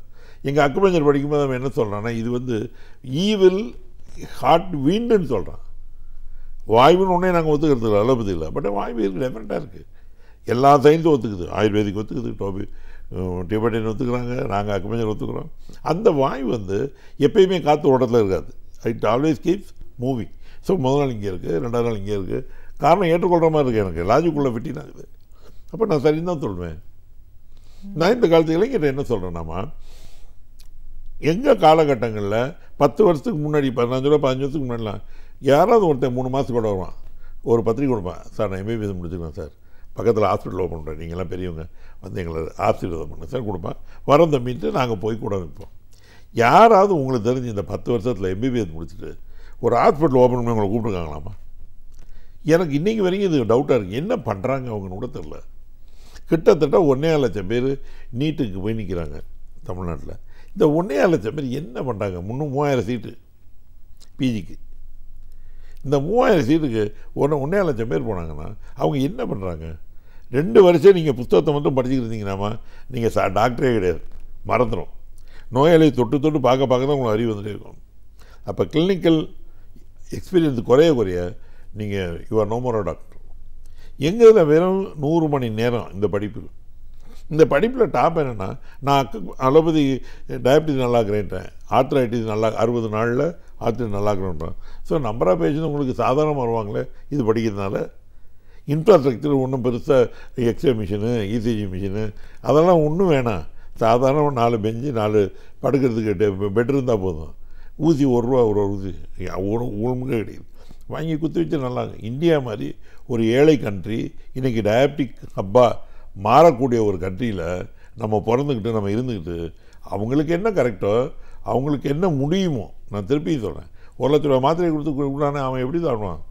E: எங்கள் அக்குபஞ்சர் படிக்கும்போது நம்ம என்ன சொல்கிறான்னா, இது ஈவில் ஹார்ட் வீண்டுன்னு சொல்கிறான். வாய்வுன்னு ஒன்றே நாங்கள் ஒத்துக்கிறது இல்லை அலோபதியில். பட் வாய்வு இருக்குது, டெஃபரெண்ட்டாக இருக்குது. எல்லா சயின்ஸும் ஒத்துக்குது. ஆயுர்வேதிக் ஒத்துக்குது, டிபெட்டின் ஒத்துக்கிறாங்க, நாங்கள் அக்குபஞ்சர் ஒத்துக்கிறோம். அந்த வாய்வு எப்பயுமே காற்று ஓட்டத்தில் இருக்காது. It always keeps moving. So முதல் நாள் இங்கே இருக்குது, 2வது நாள் இங்கே இருக்குது. காரணம் ஏற்றுக்கொள்கிற மாதிரி இருக்குது. எனக்கு லாஜிக்குள்ளே ஃபிட்டினாகுது. அப்போ நான் சரின்னு தான் சொல்வேன். நான் இந்த காலத்து இளைஞர்கிட்ட என்ன சொல்கிறேன்னாமா, எங்கள் காலகட்டங்களில் 10 வருஷத்துக்கு முன்னாடி 15 வருஷத்துக்கு முன்னாடிலாம் யாராவது ஒருத்தன் 3 மாதத்துக்கு கூட வருவான், ஒரு பத்திரிக்கை கொடுப்பான். சார் நான் எம்பிபிஎஸ் முடிச்சுக்கிறேன் சார், பக்கத்தில் ஹாஸ்பிட்டல் ஓப்பன் பண்ணுறேன், நீங்களாம் பெரியவங்க எங்களை ஆசீர்வாதம் பண்ண சார் கொடுப்பேன், வரோம் தம்பின்ட்டு நாங்கள் போய் கூட வைப்போம். யாராவது உங்களுக்கு தெரிஞ்சு இந்த 10 வருஷத்தில் எம்பிபிஎஸ் முடிச்சுட்டு ஒரு ஹாஸ்பிட்டல் ஓப்பன் பண்ணி உங்களை கூப்பிட்டுருக்காங்களாமா? எனக்கு இன்றைக்கி வரைக்கும் இது டவுட்டாக இருக்குது. என்ன பண்ணுறாங்க அவங்கன்னு கூட தெரில. கிட்டத்தட்ட 1.5 லட்சம் பேர் நீட்டுக்கு போய் நிற்கிறாங்க தமிழ்நாட்டில். இந்த 1.5 லட்சம் பேர் என்ன பண்ணுறாங்க? 3000 சீட்டு பிஜிக்கு. இந்த 3000 சீட்டுக்கு 1.5 லட்சம் பேர் போனாங்கன்னா அவங்க என்ன பண்ணுறாங்க? 2 வருஷம் நீங்கள் புத்தகத்தை மட்டும் படிச்சுக்கிட்டு இருந்தீங்கன்னாமா நீங்கள் டாக்டரே கிடையாது, மறந்துடும். நோயாளியை தொட்டு தொட்டு பார்க்க தான் உங்களுக்கு அறிவு வந்துட்டே இருக்கும். அப்போ கிளினிக்கல் எக்ஸ்பீரியன்ஸ் குறைய நீங்கள் யுவர் நோமோரோ டாக்டர். எங்கள் இதில் வெறும் 100 மணி நேரம் இந்த படிப்பு. இந்த படிப்பில் டாப் என்னென்னா, நான் அலோபதி டயபிட்டிஸ் நல்லாக்கிறேன்ட்டேன், ஆர்த்ரைட்டிஸ் நல்லா 60 நாளில் ஆர்த்ரைட்டிஸ் நல்லாக்கிறேன்றான். ஸோ நம்பர் ஆஃப் பேஷண்ட் உங்களுக்கு சாதாரணமாக வருவாங்களே இது படிக்கிறதுனால. இன்ஃப்ராஸ்ட்ரக்சர் ஒன்றும் பெருசாக எக்ஸ்ரே மிஷினு, இசிஜி மிஷினு அதெல்லாம் ஒன்றும் வேணாம். சாதாரண 4 பெஞ்சு 4 படுக்கிறதுக்கு பெட் இருந்தால் போதும். ஊசி ₹1 ஒரு ஊசி ஒழுங்காக கிடையாது, வாங்கி குத்தி வச்சு நல்லாங்க. இந்தியா மாதிரி ஒரு ஏழை கண்ட்ரி இன்றைக்கி டயபெட்டிக் ஹப்பாக மாறக்கூடிய ஒரு கண்ட்ரியில் நம்ம பிறந்துக்கிட்டு நம்ம இருந்துக்கிட்டு அவங்களுக்கு என்ன கரெக்டோ அவங்களுக்கு என்ன முடியுமோ, நான் திருப்பி சொல்கிறேன், ₹1,00,000 மாத்திரை கொடுத்து கொடுக்குறானே அவன் எப்படி தாழ்வான்?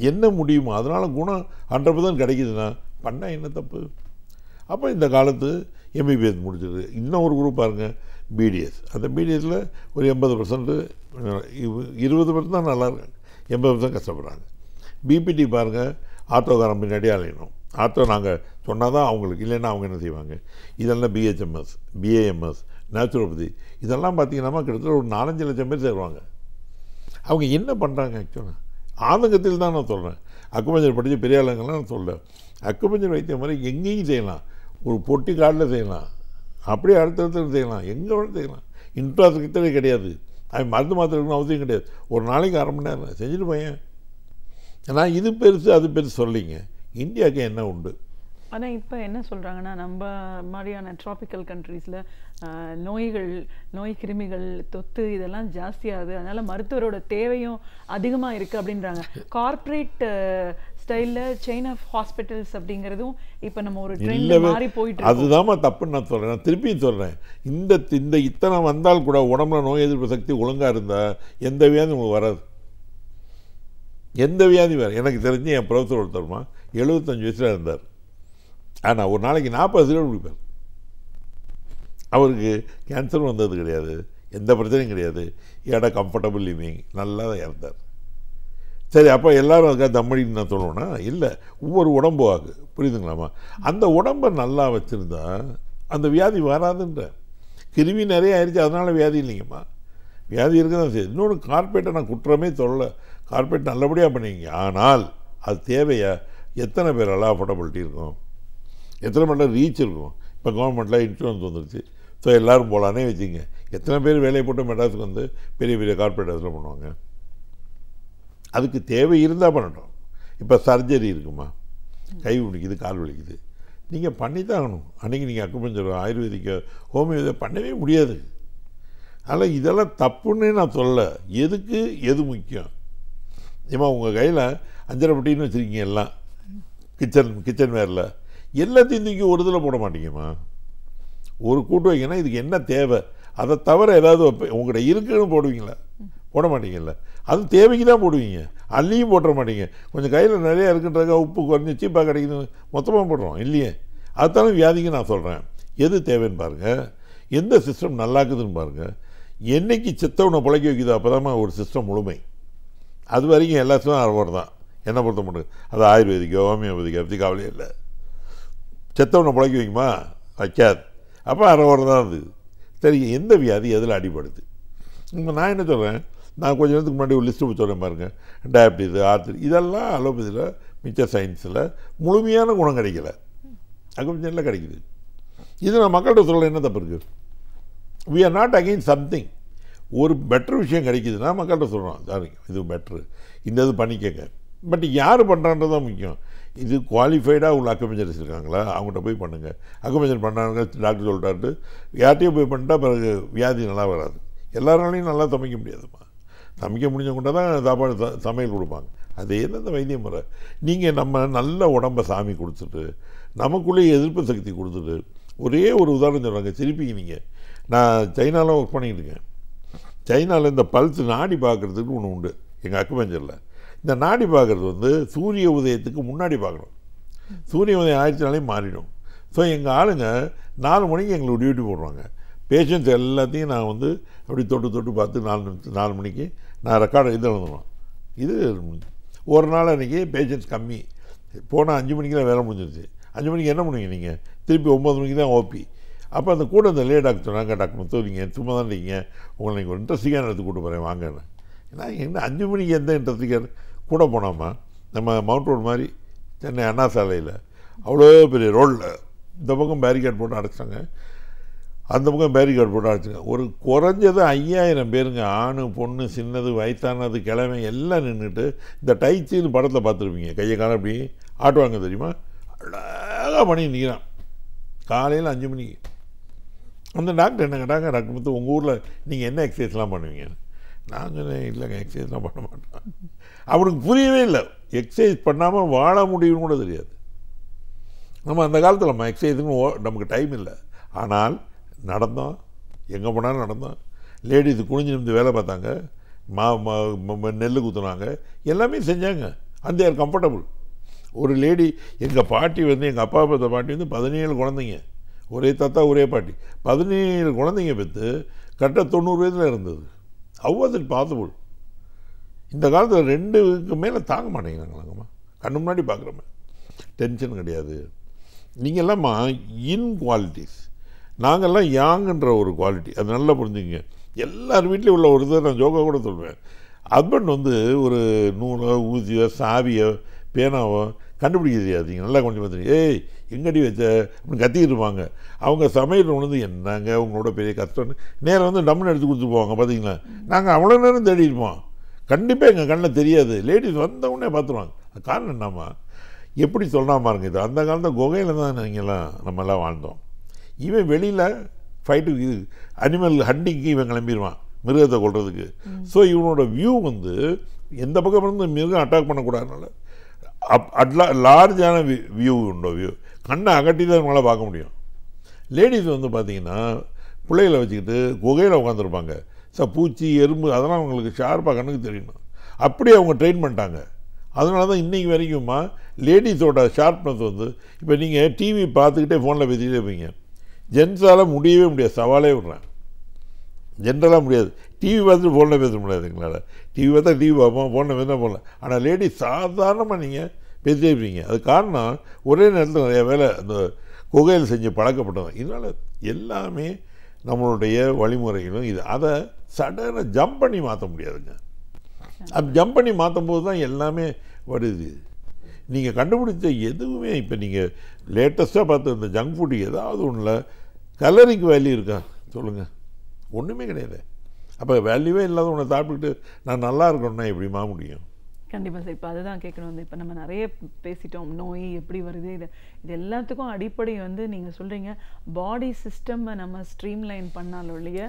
E: என்ன முடியுமோ அதனால் குணம் 100% கிடைக்குதுன்னா பண்ணால் என்ன தப்பு? அப்போ இந்த காலத்து எம்பிபிஎஸ் முடிச்சது. இன்னும் ஒரு குரூப் பாருங்கள், பிடிஎஸ். அந்த பிடிஎஸில் ஒரு 80%, 20% தான் நல்லாயிருக்காங்க, 80% கஷ்டப்படுறாங்க. பிபிடி பாருங்கள், ஆட்டோக்காரன் பின்னாடி அலையணும். ஆட்டோ நாங்கள் சொன்னால் தான் அவங்களுக்கு, இல்லைன்னா அவங்க என்ன செய்வாங்க? இதெல்லாம் பிஹெச்எம்எஸ், பிஏஎம்எஸ், நேச்சுரோபதி இதெல்லாம் பார்த்திங்கன்னா கிட்டத்தட்ட ஒரு 4-5 லட்சம் பேர் சேருவாங்க. அவங்க என்ன பண்ணுறாங்க? ஆக்சுவலாக ஆதங்கத்தில் தான் நான் சொல்கிறேன். அக்குபஞ்சர் படித்த பெரிய ஆளுங்கள்லாம் நான் சொல்ல, அக்குபஞ்சர் வைத்தியம் மாதிரி எங்கேயும் செய்யலாம். ஒரு பொட்டி கார்டில் செய்யலாம், அப்படியே அடுத்தடுத்து செய்யலாம், எங்கே வேணும் செய்யலாம். இன்ஃப்ராஸ்ட்ரக்சரே கிடையாது, அது மருந்து மாத்திரைக்கணும் அவசியம் கிடையாது. ஒரு நாளைக்கு 1/2 மணி நேரம் செஞ்சுட்டு போயேன். நான் இது பெருசு அது பெருசு சொல்லிங்க. இந்தியாவுக்கு என்ன உண்டு?
D: ஆனால் இப்போ என்ன சொல்கிறாங்கன்னா, நம்ம மாதிரியான ட்ராபிக்கல் கண்ட்ரீஸில் நோய் கிருமிகள் தொத்து இதெல்லாம் ஜாஸ்தியாகுது, அதனால் மருத்துவரோட தேவையும் அதிகமாக இருக்குது அப்படின்றாங்க. கார்ப்பரேட் ஸ்டைலில் செயின் ஆஃப் ஹாஸ்பிட்டல்ஸ் அப்படிங்கிறதும் இப்போ நம்ம ஒரு ட்ரெண்ட் மாறி போயிட்டு,
E: அதுதாம்மா தப்புன்னு நான் சொல்கிறேன். நான் திருப்பியும் சொல்கிறேன், இந்த இத்தனை வந்தால் கூட உடம்புல நோய் எதிர்ப்பு சக்தி ஒழுங்காக இருந்தால் எந்த வியாதி உங்களுக்கு வராது. எந்த வியாதி வேறு. எனக்கு தெரிஞ்சு என் ப்ரொஃபஸர் ஒருத்தருமா 75 வயசில் இருந்தார். ஆனால் ஒரு நாளைக்கு 40 சிகரெட் குடிப்பார். அவருக்கு கேன்சர் வந்தது கிடையாது, எந்த பிரச்சனையும் கிடையாது, ஏடா கம்ஃபர்டபுள் லிவிங், நல்லா தான் இருந்தார். சரி, அப்போ எல்லோரும் அதுக்காக தம்மடின்னு நான் சொல்லுவேன்னா இல்லை, ஒவ்வொரு உடம்பு ஆகு, புரியுதுங்களாம்மா? அந்த உடம்பை நல்லா வச்சுருந்தா அந்த வியாதி வராதுன்ற. கிருமி நிறைய ஆயிடுச்சு அதனால் வியாதி இல்லைங்கம்மா, வியாதி இருக்க தான் சரி. இன்னொன்று, கார்பரேட்டை நான் குற்றமே சொல்லலை, கார்பரேட் நல்லபடியாக பண்ணிங்க. ஆனால் அது தேவையா? எத்தனை பேரால் அஃபோர்டபிலிட்டி இருக்கும், எத்தனை பேரில் ரீச் இருக்கும்? இப்போ கவர்மெண்ட்டில் இன்சூரன்ஸ் வந்துருச்சு, ஸோ எல்லோரும் போகலானே வச்சுங்க. எத்தனை பேர் வேலையை போட்டு மெட்ராஸுக்கு வந்து பெரிய பெரிய கார்பரேட் அதில் பண்ணுவாங்க? அதுக்கு தேவை இருந்தால் பண்ணட்டும். இப்போ சர்ஜரி இருக்குமா, கை வலிக்குது, கால் வலிக்குது, நீங்கள் பண்ணி தான் ஆகணும். அன்றைக்கி நீங்கள் அக்குபஞ்சர், ஆயுர்வேதிக்கோ, ஹோமியோபதி பண்ணவே முடியாது. அதனால் இதெல்லாம் தப்புன்னு நான் சொல்லலை. எதுக்கு எது முக்கியம்? ஏமா உங்கள் கையில் 5.5 பெட்டின்னு வச்சுருக்கீங்க, எல்லாம் கிச்சன் வேரில் எல்லாத்தையும் தூக்கி ஒரு இதில் போட மாட்டீங்கம்மா. ஒரு கூட்டு வைங்கன்னா இதுக்கு என்ன தேவை, அதை தவிர ஏதாவது உங்கள்கிட்ட இருக்குன்னு போடுவீங்களா? போட மாட்டீங்கல்ல. அது தேவைக்கு தான் போடுவீங்க, அள்ளியும் போட்டுற மாட்டீங்க. கொஞ்சம் கையில் நிறையா இருக்குன்றதுக்காக உப்பு குறைஞ்சி சீப்பாக கிடைக்குது மொத்தமாக போடுறோம் இல்லையே. அதுதானே வியாதிக்கு நான் சொல்கிறேன். எது தேவைன்னு பாருங்கள், எந்த சிஸ்டம் நல்லாக்குதுன்னு பாருங்கள். என்றைக்கு செத்தவனை பிழைக்க வைக்குது அப்போ தான் ஒரு சிஸ்டம் முழுமை. அது வரைக்கும் எல்லா சிஸ்டம் அறுபது தான் என்ன பொறுத்த மட்டும். அது ஆயுர்வேதிக்கோ ஹோமியோபதிக்கோ பற்றி கவலையே இல்லை. செத்தவனை பிழைக்க வைக்குமா? வைக்காது. அப்போ அறுபது தான் அது. சரி, எந்த வியாதி எதில் அடிபடுது? இப்போ நான் என்ன சொல்கிறேன், நான் கொஞ்சம் நேரத்துக்கு முன்னாடி ஒரு லிஸ்ட்டு சொல்கிறேன் பாருங்கள். டயபிட்டிஸ், ஆர்த்ரைட்டிஸ் இதெல்லாம் அலோபதியில் மிச்ச சயின்ஸில் முழுமையான குணம் கிடைக்கல, அக்குபஞ்சரில் கிடைக்குது. இது நான் மக்கள்கிட்ட சொல்ல என்ன தப்பு இருக்குது? We are not again something. ஒரு பெட்ரு விஷயம் கிடைக்குதுன்னா மக்கள்கிட்ட சொல்கிறோம், சாரி இது பெட்ரு, இந்த இது பண்ணிக்கங்க. பட் யார் பண்ணுறான்றது தான் முக்கியம். இது குவாலிஃபைடாக உள்ள அக்குபஞ்சரிஸ்ட் இருக்காங்களா, அவங்கள்ட்ட போய் பண்ணுங்கள். அக்குபஞ்சர் பண்ணுறாங்க டாக்டர் சொல்லிட்டாட்டு யார்ட்டையும் போய் பண்ணிட்டா பிறகு வியாதி நல்லா வராது. எல்லாராலையும் நல்லா சமைக்க முடியாதுமா. சமைக்க முடிஞ்சவங்கள்ட்ட தான் சாப்பாடு சமையல் கொடுப்பாங்க. அதே தான் இந்த வைத்திய முறை. நீங்கள் நம்ம நல்ல உடம்பை சாமி கொடுத்துட்டு நமக்குள்ளேயே எதிர்ப்பு சக்தி கொடுத்துட்டு, ஒரே ஒரு உதாரணம் சொல்கிறாங்க, சிரிப்பிங்க நீங்கள். நான் சைனாவில் ஒர்க் பண்ணிகிட்டு இருக்கேன். சைனாவில் இந்த பல்ஸ் நாடி பார்க்குறதுக்கு ஒன்று உண்டு எங்கள் அக்குபஞ்சரில். இந்த நாடி பார்க்குறது வந்து சூரிய உதயத்துக்கு முன்னாடி பார்க்கணும். சூரிய உதயம் ஆயிடுச்சுனாலே மாறிடும். ஸோ எங்கள் ஆளுங்க 4 மணிக்கு எங்களுக்கு டியூட்டி போடுவாங்க. பேஷண்ட்ஸ் எல்லாத்தையும் நான் வந்து அப்படி தொட்டு பார்த்து 4 மணிக்கு நான் ரெக்கார்டு இது எழுதணும். இது ஒரு நாள் அன்றைக்கி பேஷண்ட்ஸ் கம்மி, போனால் 5 மணிக்கு தான் வேலை முடிஞ்சிருச்சு. 5 மணிக்கு என்ன பண்ணுவீங்க நீங்கள்? திருப்பி 9 மணிக்கு தான் ஓபி. அப்போ அந்த கூட அந்த லே டாக்டர் சொன்னாங்க, டாக்டர் முத்து நீங்கள் சும்மா தான் இருக்கீங்க, உங்களை நீங்கள் ஒரு இன்ட்ரெஸ்டிங்கான இடத்துக்கு கூட்டு போகிறேன் வாங்கன்னு. நான் என்ன 5 மணிக்கு எந்த இன்ட்ரெஸ்டிக்கார் கூட போனோமா, நம்ம மவுண்ட் ரோடு மாதிரி சென்னை அண்ணா சாலையில் அவ்வளோ பெரிய ரோடில் இந்த பக்கம் பேரிகேட் போட்டு அடைச்சாங்க, அந்த பக்கம் பேரிகேட் போட்டு அடைச்சாங்க. ஒரு குறைஞ்சது 5000 பேருங்க, ஆணு பொண்ணு சின்னது வயசானது கிழமை எல்லாம் நின்றுட்டு இந்த டைச்சின்னு படத்தில் பார்த்துருப்பீங்க, கையை காலம் அப்படி ஆட்டுவாங்க தெரியுமா, அழகாக பண்ணி நிற்கிறான் காலையில் 5 மணிக்கு. அந்த டாக்டர் என்ன கேட்டாங்க, டாக்டர் பார்த்து உங்கள் ஊரில் நீங்கள் என்ன எக்ஸசைஸ்லாம் பண்ணுவீங்க? நான் சொன்னேன் இல்லைங்க எக்ஸசைஸ்லாம் பண்ண மாட்டேன். அவனுக்கு புரியவே இல்லை, எக்ஸசைஸ் பண்ணாமல் வாழ முடியும்னு கூட தெரியாது. நம்ம அந்த காலத்தில் நம்ம எக்ஸசைஸுன்னு நமக்கு டைம் இல்லை, ஆனால் நடந்தோம், எங்கே போனாலும் நடந்தோம். லேடிஸ் குனிஞ்சு நிமிந்து வேலை பார்த்தாங்க, நெல் குத்துனாங்க, எல்லாமே செஞ்சாங்க. அந்த ஆர் கம்ஃபர்டபுள். ஒரு லேடி எங்கள் பாட்டி வந்து, எங்கள் அப்பா பார்த்த பாட்டி வந்து 17 குழந்தைங்க, ஒரே தாத்தா ஒரே பாட்டி, 17 குழந்தைங்க பெற்று கரெக்டாக 90 வயதில் இருந்தது. அவ்வளோ பாசிபிள். இந்த காலத்தில் 2க்கு மேலே தாங்க மாட்டேங்கிறாங்களாங்கம்மா, கண்ணு முன்னாடி பார்க்குறோமே. டென்ஷன் கிடையாது. நீங்கள்லாம்மா இன்குவாலிட்டிஸ், நாங்கள்லாம் யாங்குன்ற ஒரு குவாலிட்டி, அது நல்லா புரிஞ்சுங்க. எல்லார் வீட்லேயும் உள்ள ஒரு இதை நான் ஜோக்கா கூட சொல்வேன். ஹஸ்பண்ட் வந்து ஒரு நூலோ ஊசியோ சாவியோ பேனாவோ கண்டுபிடிக்க தெரியாது. நீங்கள் நல்லா கொஞ்சம் பார்த்துருங்க, ஏய் எங்கடி வச்ச அப்படின்னு கத்திக்கிட்டு இருப்பாங்க. அவங்க சமையல் உணர்ந்து என்னங்க உங்களோட பெரிய கஷ்டம்னு நேரம் வந்து டம்முன்னு எடுத்து கொடுத்து போவாங்க. பார்த்தீங்களா, நாங்கள் அவ்வளோ நேரம் தேடி இருப்போம், கண்டிப்பாக எங்கள் கண்ணில் தெரியாது. லேடிஸ் வந்தவுடனே பார்த்துருவாங்க. அது காரணம் என்னம்மா, எப்படி சொல்லலாம் பாருங்க, இது அந்த காலத்தில் குகையில் தான் நீங்கள்லாம் நம்மெல்லாம் வாழ்ந்தோம். இவன் வெளியில் ஃபைட்டுக்கு இது அனிமல் ஹண்டிங்க்கு இவன் கிளம்பிடுவான், மிருகத்தை கொள்றதுக்கு. ஸோ இவனோட வியூ வந்து எந்த பக்கம் இருந்து மிருகம் அட்டாக் பண்ணக்கூடாதுனால லார்ஜான வியூ உண்டோ, வியூ கண்ணை அகட்டி தான் நம்மளால் பார்க்க முடியும். லேடிஸ் வந்து பார்த்திங்கன்னா பிள்ளைகளை வச்சுக்கிட்டு குகையில் உட்காந்துருப்பாங்க. பூச்சி எறும்பு அதெல்லாம் அவங்களுக்கு ஷார்ப்பாக கண்ணுக்கு தெரியணும், அப்படி அவங்க ட்ரெயின் பண்ணிட்டாங்க. அதனால தான் இன்றைக்கி வரைக்கும்மா லேடிஸோட ஷார்ப்னஸ் வந்து, இப்போ நீங்கள் டிவி பார்த்துக்கிட்டே ஃபோனில் பேசிக்கிட்டே இருப்பீங்க, ஜென்ஸால் முடியவே முடியாது, சவாலே விட்றேன், ஜென்ரலாக முடியாது. டிவி பார்த்துட்டு ஃபோனில் பேச முடியாது எங்களால். டிவி பார்த்தா டிவி பார்ப்போம், ஃபோனில் பேசினா ஃபோனில். ஆனால் லேடிஸ் சாதாரணமாக நீங்கள் பேசிட்டே இருப்பீங்க. அது காரணம் ஒரே நேரத்தில் நிறைய வேலை அந்த குகையில் செஞ்சு பழக்கப்பட்டது. இதனால் எல்லாமே நம்மளுடைய வழிமுறைகளும் இது, அதை சடனாக ஜம்ப் பண்ணி மாற்ற முடியாதுங்க. அது ஜம்ப் பண்ணி மாற்றும் போது தான் எல்லாமே வருது. நீங்கள் கண்டுபிடிச்ச எதுவுமே இப்போ நீங்கள் லேட்டஸ்ட்டாக பார்த்து இந்த ஜங்க் ஃபுட்டு ஏதாவது ஒன்றில் கலரிக்கு வேல்யூ இருக்கா சொல்லுங்கள்? ஒன்றுமே கிடையாது. அப்போ வேல்யூவே இல்லாத ஒன்று சாப்பிட்டுட்டு நான் நல்லா இருக்கணும்னா எப்படிமா முடியும்?
D: கண்டிப்பாக சார். இப்போ அதுதான் கேட்கணும். வந்து இப்போ நம்ம நிறைய பேசிட்டோம், நோய் எப்படி வருது, இது எல்லாத்துக்கும் அடிப்படை வந்து நீங்கள் சொல்கிறீங்க பாடி சிஸ்டம்மை நம்ம ஸ்ட்ரீம்லைன் பண்ணாலும் இல்லையா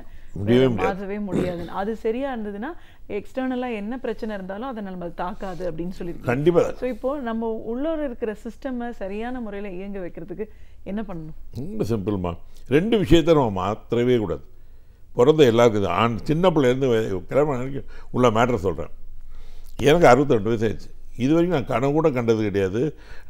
D: மாற்றவே முடியாது. அது சரியாக இருந்ததுன்னா எக்ஸ்டர்னலாக என்ன பிரச்சனை இருந்தாலும் அதை நம்ம தாக்காது அப்படின்னு சொல்லியிருக்கோம்.
E: கண்டிப்பாக.
D: ஸோ இப்போது நம்ம உள்ளூர இருக்கிற சிஸ்டம்மை சரியான முறையில் இயங்க வைக்கிறதுக்கு என்ன பண்ணணும்?
E: ரொம்ப சிம்பிள்மா, 2 விஷயத்தை நம்ம மாற்றவே கூடாது. பிறந்த எல்லாருக்கும் ஆண் சின்ன பிள்ளைலேருந்து கிளம்ப வரைக்கும் உள்ள மேட்ரை சொல்கிறேன். எனக்கு 62 வயசு ஆயிடுச்சு. இது வரைக்கும் நான் கனவு கூட கண்டது கிடையாது.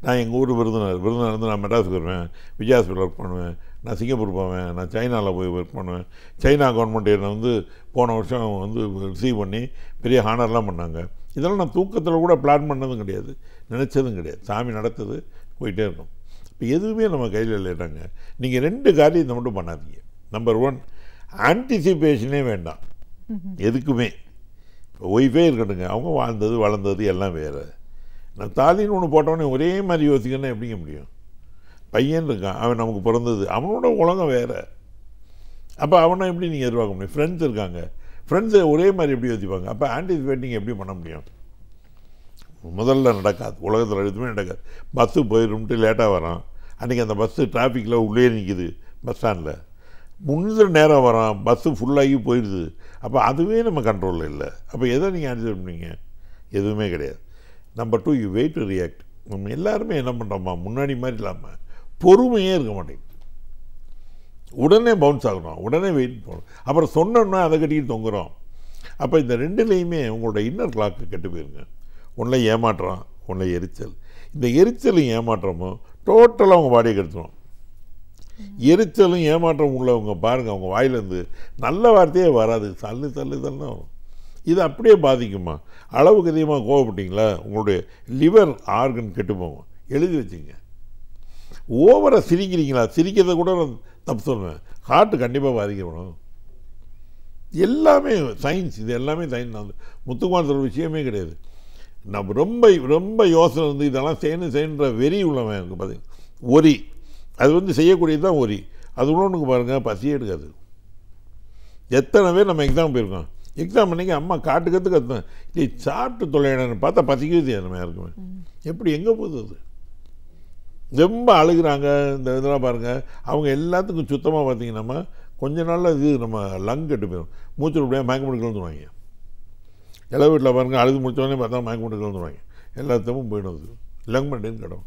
E: நான் எங்கள் ஊர் விருதுநகர் இருந்து நான் மெட்ராஸுக்கு வருவேன், விஜய் ஹாஸ்பிட்டல் ஒர்க் பண்ணுவேன், நான் சிங்கப்பூர் போவேன், நான் சைனாவில் போய் ஒர்க் பண்ணுவேன். சைனா கவர்மெண்ட் என்னை வந்து போன வருஷம் வந்து ரிசீவ் பண்ணி பெரிய ஹானர்லாம் பண்ணாங்க. இதெல்லாம் நான் தூக்கத்தில் கூட பிளான் பண்ணதும் கிடையாது, நினச்சதும் கிடையாது. சாமி நடத்துது, போயிட்டே இருக்கும். இப்போ எதுவுமே நம்ம கையில் இல்லைட்டாங்க. நீங்கள் 2 காரியத்தை மட்டும் பண்ணாதீங்க. நம்பர் 1, ஆன்டிசிபேஷனே வேண்டாம் எதுக்குமே. ஒய்ஃபே இருக்கட்டுங்க, அவங்க வாழ்ந்தது வளர்ந்தது எல்லாம் வேறு. நான் தாலின்னு ஒன்று போட்டவொடனே ஒரே மாதிரி யோசிக்கணும்னா எப்படிங்க முடியும்? பையன் இருக்கான், அவன் நமக்கு பிறந்தது, அவனோட உலகம் வேறு. அப்போ அவனை எப்படி நீங்கள் எதிர்பார்க்க முடியும்? ஃப்ரெண்ட்ஸ் இருக்காங்க, ஃப்ரெண்ட்ஸை ஒரே மாதிரி எப்படி யோசிப்பாங்க? அப்போ ஆன்டிசிபேட்டிங் எப்படி பண்ண முடியும்? முதல்ல நடக்காது, உலகத்தில் எதுவுமே நடக்காது. பஸ்ஸு போயிடும்ட்டு லேட்டாக வரான், அன்றைக்கி அந்த பஸ்ஸு டிராஃபிக்கில் உள்ளே நிற்கிது பஸ் ஸ்டாண்டில், முன்னிற நேரம் வரான், பஸ்ஸு ஃபுல்லாகி போயிடுது. அப்போ அதுவே நம்ம கண்ட்ரோலில் இல்லை. அப்போ எதை நீங்கள் ஆன்சர் பண்ணீங்க? எதுவுமே கிடையாது. Number 2, you wait to react. நம்ம எல்லாருமே என்ன பண்ணுறோமா, முன்னாடி மாதிரி இல்லாமல் பொறுமையே இருக்க மாட்டேங்குது. உடனே பவுன்ஸ் ஆகணும், உடனே வெயிட் பண்ணணும், அப்புறம் சொன்னோன்னா அதை கட்டிக்கிட்டு தொங்குறோம். அப்போ இந்த 2லேயுமே உங்களோட இன்னர் கிளாக்கு கெட்டு போயிருங்க. ஒன்றை ஏமாற்றம், ஒன்றை எரிச்சல். இந்த எரிச்சலும் ஏமாற்றமும் டோட்டலாக அவங்க பாடியை கெடுத்துடும். எரிச்சலும் ஏமாற்றம் உள்ளவங்க பாருங்கள், அவங்க வாயிலேருந்து நல்ல வார்த்தையே வராது, தள்ளு தான் வரும். இது அப்படியே பாதிக்குமா? அளவுக்கு அதிகமாக கோவப்பட்டீங்களா, உங்களுடைய லிவர் ஆர்கன் கெட்டு போகும். எழுதி வச்சுங்க. ஓவராக சிரிக்கிறீங்களா, சிரிக்கிறத கூட நான் தப்பு சொல்லுவேன், ஹார்ட்டு கண்டிப்பாக பாதிக்கப்படும். எல்லாமே சயின்ஸ், இது எல்லாமே சயின்ஸ் தான். முத்துக்குமார் சொல்கிற விஷயமே கிடையாது. நம்ம ரொம்ப ரொம்ப யோசனை வந்து இதெல்லாம் செய்யணுன்ற வெறி உள்ளவன் இருக்குது பார்த்தீங்கன்னா, ஒரி அது செய்யக்கூடியது தான் ஒரி. அது உள்ளவனுக்கு பாருங்கள் பசியே எடுக்காது. எத்தனை பேர் நம்ம எக்ஸாம் போயிருக்கோம், எக்ஸாம் பண்ணிங்க அம்மா காட்டுக்கிறதுக்கு கற்றுவேன் இல்லை சாப்பிட்டு தொலைன்னு பார்த்தா பசிக்குது நம்ம யாருக்குமே. எப்படி எங்கே போகுது அது? ரொம்ப அழுகிறாங்க இந்த இதெல்லாம் பாருங்கள். அவங்க எல்லாத்துக்கும் சுத்தமாக பார்த்தீங்கன்னா கொஞ்ச நாளில் இது நம்ம லங் கெட்டு போயிடும், மூச்சு விட மயக்க முடிக்க வந்துடுவாங்க. எல்லா வீட்டில் பாருங்கள் அழுது முடித்தோடனே பார்த்தா மயக்க முடிக்க வந்துடுவாங்க. எல்லாத்தையும் போயிடும், அது லங் மெயின்டைன் கிடும்.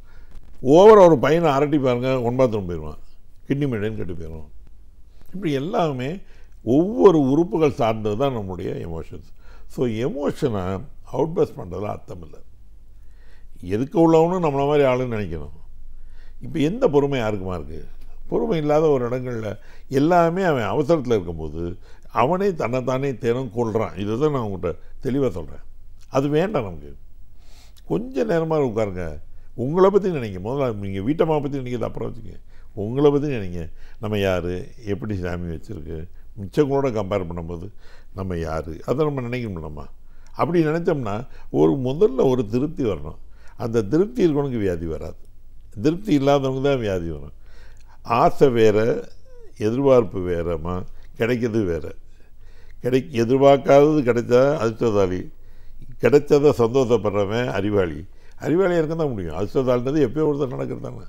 E: ஓவராக ஒரு பையனை அரட்டி பாருங்கள் 1 பாத்ரூம் போயிடுவான், கிட்னி மெயின்டைன் கெட்டு போயிடும். இப்படி எல்லாமே ஒவ்வொரு உறுப்புகள் சார்ந்தது தான் நம்முடைய எமோஷன்ஸ். ஸோ எமோஷனை அவுட் பஸ் பண்ணுறதுல அர்த்தம் இல்லை. எதுக்கு உள்ளவனும் நம்மளை மாதிரி ஆளுன்னு நினைக்கணும். இப்போ எந்த பொறுமை யாருக்குமா இருக்குது? பொறுமை இல்லாத ஒரு இடங்களில் எல்லாமே அவன் அவசரத்தில் இருக்கும்போது அவனே தன்னைத்தானே கொள்கிறான். இதை தான் நான் உங்கள்கிட்ட தெளிவாக சொல்கிறேன். அது வேண்டாம் நமக்கு. கொஞ்சம் நேரமாக உட்காருங்க, உங்களை பற்றி நினைங்க. முதல்ல நீங்கள் வீட்டம்மா பற்றி நினைக்கிறது அப்புறம் வச்சுங்க, உங்களை பற்றி நினைங்க. நம்ம யார், எப்படி சாமி வச்சுருக்கு, மிச்சங்களோட கம்பேர் பண்ணும்போது நம்ம யார், அதை நம்ம நினைக்கணும். நம்ம அப்படி நினச்சோம்னா முதல்ல ஒரு திருப்தி வரணும். அந்த திருப்தி இருக்கவனுக்கு வியாதி வராது. திருப்தி இல்லாதவங்க தான் வியாதி வரும். ஆசை வேறு, எதிர்பார்ப்பு வேறம்மா, கிடைக்கிறது வேறு. எதிர்பார்க்காதது கிடைச்சா அதிர்ஷ்டசாலி, கிடைச்சதை சந்தோஷப்படுறவன் அறிவாளி. அறிவாளியாக இருக்க தான் முடியும். அதிர்ஷ்டசாலின்றது எப்போயோ ஒருத்தர் நடக்கிறது தானே.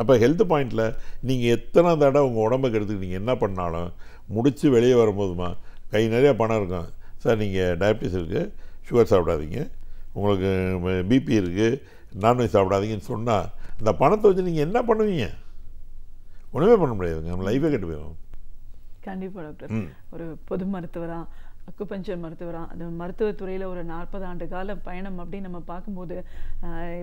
E: அப்போ ஹெல்த் பாயிண்டில் நீங்கள் எத்தனை தடவை உங்கள் உடம்புக்கு எடுத்துக்கிட்டு நீங்கள் என்ன பண்ணாலும் முடித்து வெளியே வரும்போதுமா கை நிறையா பணம் இருக்கும். சார் நீங்கள் டயபிட்டிஸ் இருக்குது, சுகர் சாப்பிடாதீங்க, உங்களுக்கு பிபி இருக்குது, நான்வெஜ் சாப்பிடாதீங்கன்னு சொன்னால் இந்த பணத்தை வச்சு நீங்கள் என்ன பண்ணுவீங்க? ஒன்றுமே பண்ண முடியாதுங்க. நம்ம லைஃபே கெட்டு போயிடும்.
D: கண்டிப்பாக டாக்டர், ஒரு பொது மருத்துவராக, அக்குபஞ்சர் மருத்துவராக, அந்த மருத்துவத்துறையில் ஒரு 40 ஆண்டு கால பயணம் அப்படின்னு நம்ம பார்க்கும்போது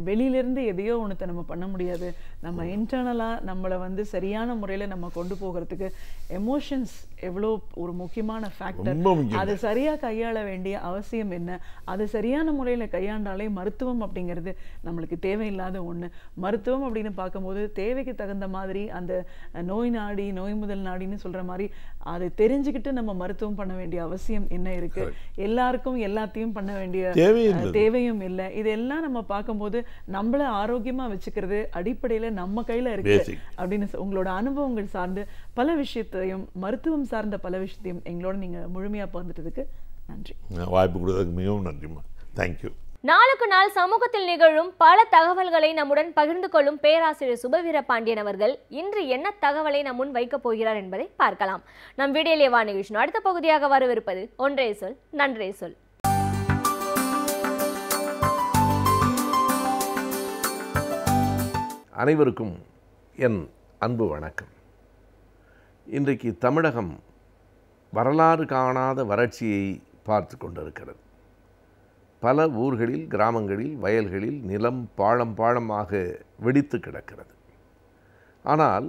D: வெளியிலேருந்து எதையோ ஒன்றத்தை நம்ம பண்ண முடியாது. நம்ம இன்டர்னலாக நம்மளை சரியான முறையில் நம்ம கொண்டு போகிறதுக்கு எமோஷன்ஸ் எவ்வளோ ஒரு முக்கியமான ஃபேக்டர். அது சரியாக கையாள வேண்டிய அவசியம் என்ன, அது சரியான முறையில் கையாண்டாலே மருத்துவம் அப்படிங்கிறது நம்மளுக்கு தேவையில்லாத ஒன்று. மருத்துவம் அப்படின்னு பார்க்கும்போது தேவைக்கு தகுந்த மாதிரி அந்த நோய் நாடி, நோய் முதல் நாடின்னு சொல்கிற மாதிரி அதை தெரிஞ்சுக்கிட்டு நம்ம மருத்துவம் பண்ண வேண்டிய அவசியம் என்ன இருக்கு? எல்லாருக்கும் எல்லாத்தையும் பண்ண வேண்டிய தேவையும் இல்லை. இதெல்லாம் நம்ம பார்க்கும்போது நம்மள ஆரோக்கியமா வச்சுக்கிறது அடிப்படையில நம்ம கையில இருக்கு அப்படின்னு உங்களோட அனுபவங்கள் சார்ந்து பல விஷயத்தையும், மருத்துவம் சார்ந்த பல விஷயத்தையும் எங்களோட நீங்க முழுமையா பகிர்ந்துட்டதுக்கு நன்றி.
E: வாய்ப்பு கொடுத்ததுக்கு மிகவும் நன்றிம்மா. தேங்க்யூ.
A: நாளுக்கு நாள் சமூகத்தில் நிகழும் பல தகவல்களை நம்முடன் பகிர்ந்து கொள்ளும் பேராசிரியர் சுபவீர பாண்டியன் அவர்கள் இன்று என்ன தகவலை நம் முன் வைக்கப் போகிறார் என்பதை பார்க்கலாம். நம் வீடியோலே வா நிகழ்ச்சியின் அடுத்த பகுதியாக வரவிருப்பது ஒன்றே சொல் நன்றே சொல்.
F: அனைவருக்கும் என் அன்பு வணக்கம். இன்றைக்கு தமிழகம் வரலாறு காணாத வறட்சியை பார்த்து கொண்டிருக்கிறது. பல ஊர்களில், கிராமங்களில், வயல்களில் நிலம் பாழம் பாழமாக வெடித்து கிடக்கிறது. ஆனால்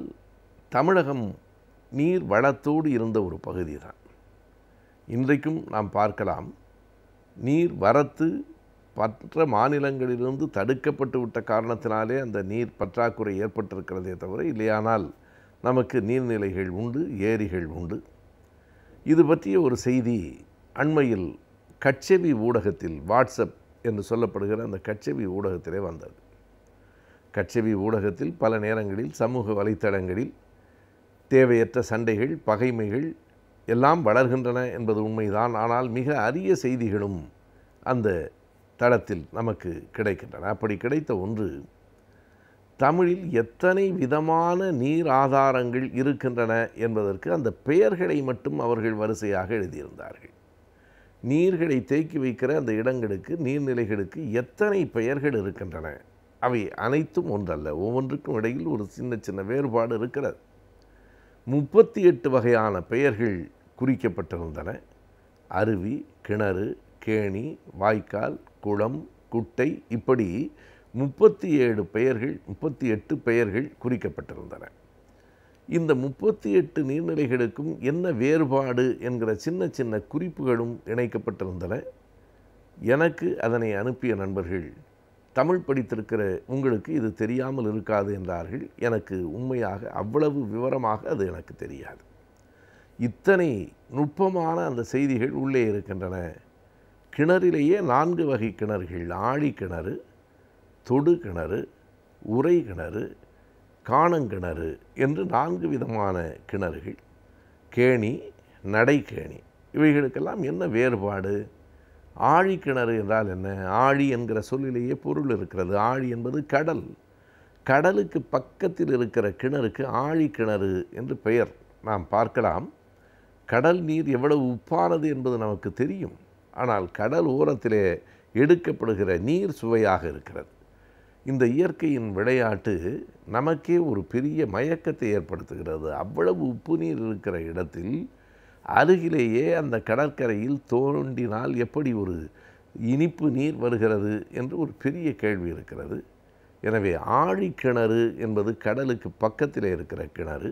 F: தமிழகம் நீர் வளத்தோடு இருந்த ஒரு பகுதி தான். இன்றைக்கும் நாம் பார்க்கலாம், நீர் வரத்து மற்ற மாநிலங்களிலிருந்து தடுக்கப்பட்டு விட்ட காரணத்தினாலே அந்த நீர் பற்றாக்குறை ஏற்பட்டிருக்கிறதே தவிர, இல்லையானால் நமக்கு நீர்நிலைகள் உண்டு, ஏரிகள் உண்டு. இது பற்றிய ஒரு செய்தி அண்மையில் கட்செவி ஊடகத்தில், வாட்ஸ்அப் என்று சொல்லப்படுகிற அந்த கட்செவி ஊடகத்திலே வந்தது. கட்செவி ஊடகத்தில் பல நேரங்களில் சமூக வலைத்தளங்களில் தேவையற்ற சண்டைகள், பகைமைகள் எல்லாம் வளர்கின்றன என்பது உண்மைதான். ஆனால் மிக அரிய செய்திகளும் அந்த தளத்தில் நமக்கு கிடைக்கின்றன. அப்படி கிடைத்த ஒன்று, தமிழில் எத்தனை விதமான நீர் ஆதாரங்கள் இருக்கின்றன என்பதற்கு அந்த பெயர்களை மட்டும் அவர்கள் வரிசையாக எழுதியிருந்தார்கள். நீர்களை தேக்கி வைக்கிற அந்த இடங்களுக்கு, நீர்நிலைகளுக்கு எத்தனை பெயர்கள் இருக்கின்றன. அவை அனைத்தும் ஒன்றல்ல, ஒவ்வொன்றுக்கும் இடையில் ஒரு சின்ன சின்ன வேறுபாடு இருக்கிறது. 38 வகையான பெயர்கள் குறிக்கப்பட்டிருந்தன. அருவி, கிணறு, கேணி, வாய்க்கால், குளம், குட்டை, இப்படி 38 பெயர்கள் குறிக்கப்பட்டிருந்தன. இந்த 38 நீர்நிலைகளுக்கும் என்ன வேறுபாடு என்கிற சின்ன சின்ன குறிப்புகளும் இணைக்கப்பட்டிருந்தன. எனக்கு அதனை அனுப்பிய நண்பர்கள், தமிழ் படித்திருக்கிற உங்களுக்கு இது தெரியாமல் இருக்காது என்றார்கள். எனக்கு உண்மையாக அவ்வளவு விவரமாக அது எனக்கு தெரியாது. இத்தனை நுட்பமான அந்த செய்திகள் உள்ளே இருக்கின்றன. கிணறிலேயே 4 வகை கிணறுகள்: ஆழி கிணறு, தொடு கிணறு, உறை கிணறு, காணங்கிணறு என்று 4 விதமான கிணறுகள். கேணி, நடைக்கேணி, இவைகளுக்கெல்லாம் என்ன வேறுபாடு? ஆழி கிணறு என்றால் என்ன? ஆழி என்கிற சொல்லிலேயே பொருள் இருக்கிறது. ஆழி என்பது கடல். கடலுக்கு பக்கத்தில் இருக்கிற கிணறுக்கு ஆழி கிணறு என்று பெயர். நாம் பார்க்கலாம், கடல் நீர் எவ்வளவு உப்பானது என்பது நமக்கு தெரியும். ஆனால் கடல் ஓரத்திலே எடுக்கப்படுகிற நீர் சுவையாக இருக்கிறது. இந்த இயற்கையின் விளையாட்டு நமக்கே ஒரு பெரிய மயக்கத்தை ஏற்படுத்துகிறது. அவ்வளவு உப்பு நீர் இருக்கிற இடத்தில் அருகிலேயே அந்த கடற்கரையில் தோண்டினால் எப்படி ஒரு இனிப்பு நீர் வருகிறது என்று ஒரு பெரிய கேள்வி இருக்கிறது. எனவே ஆழி கிணறு என்பது கடலுக்கு பக்கத்தில் இருக்கிற கிணறு.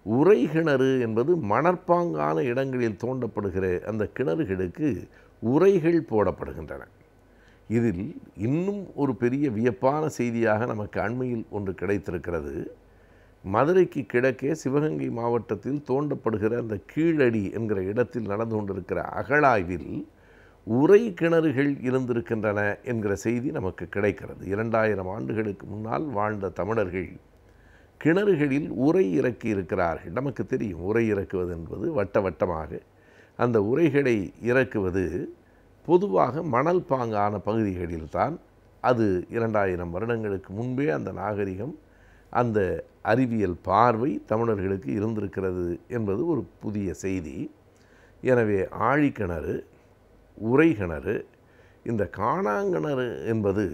F: உறை கிணறு என்பது மணற்பாங்கான இடங்களில் தோண்டப்படுகிற அந்த கிணறுகளுக்கு உறைகள் போடப்படுகின்றன. இதில் இன்னும் ஒரு பெரிய வியப்பான செய்தியாக நமக்கு அண்மையில் ஒன்று கிடைத்திருக்கிறது. மதுரைக்கு கிழக்கே சிவகங்கை மாவட்டத்தில் தோண்டப்படுகிற அந்த கீழடி என்கிற இடத்தில் நடந்து கொண்டிருக்கிற அகழாய்வில் உறை கிணறுகள் இருந்திருக்கின்றன என்கிற செய்தி நமக்கு கிடைக்கிறது. 2000 ஆண்டுகளுக்கு முன்னால் வாழ்ந்த தமிழர்கள் கிணறுகளில் உறை இறக்கி இருக்கிறார்கள். நமக்கு தெரியும், உறை இறக்குவது என்பது வட்ட வட்டமாக அந்த உறைகளை இறக்குவது பொதுவாக மணல் பாங்கான பகுதிகளில்தான். அது 2000 வருடங்களுக்கு முன்பே அந்த நாகரிகம், அந்த அறிவியல் பார்வை தமிழர்களுக்கு இருந்திருக்கிறது என்பது ஒரு புதிய செய்தி. எனவே ஆழிக்கிணறு, உறை கிணறு, இந்த காணாங்கிணறு என்பது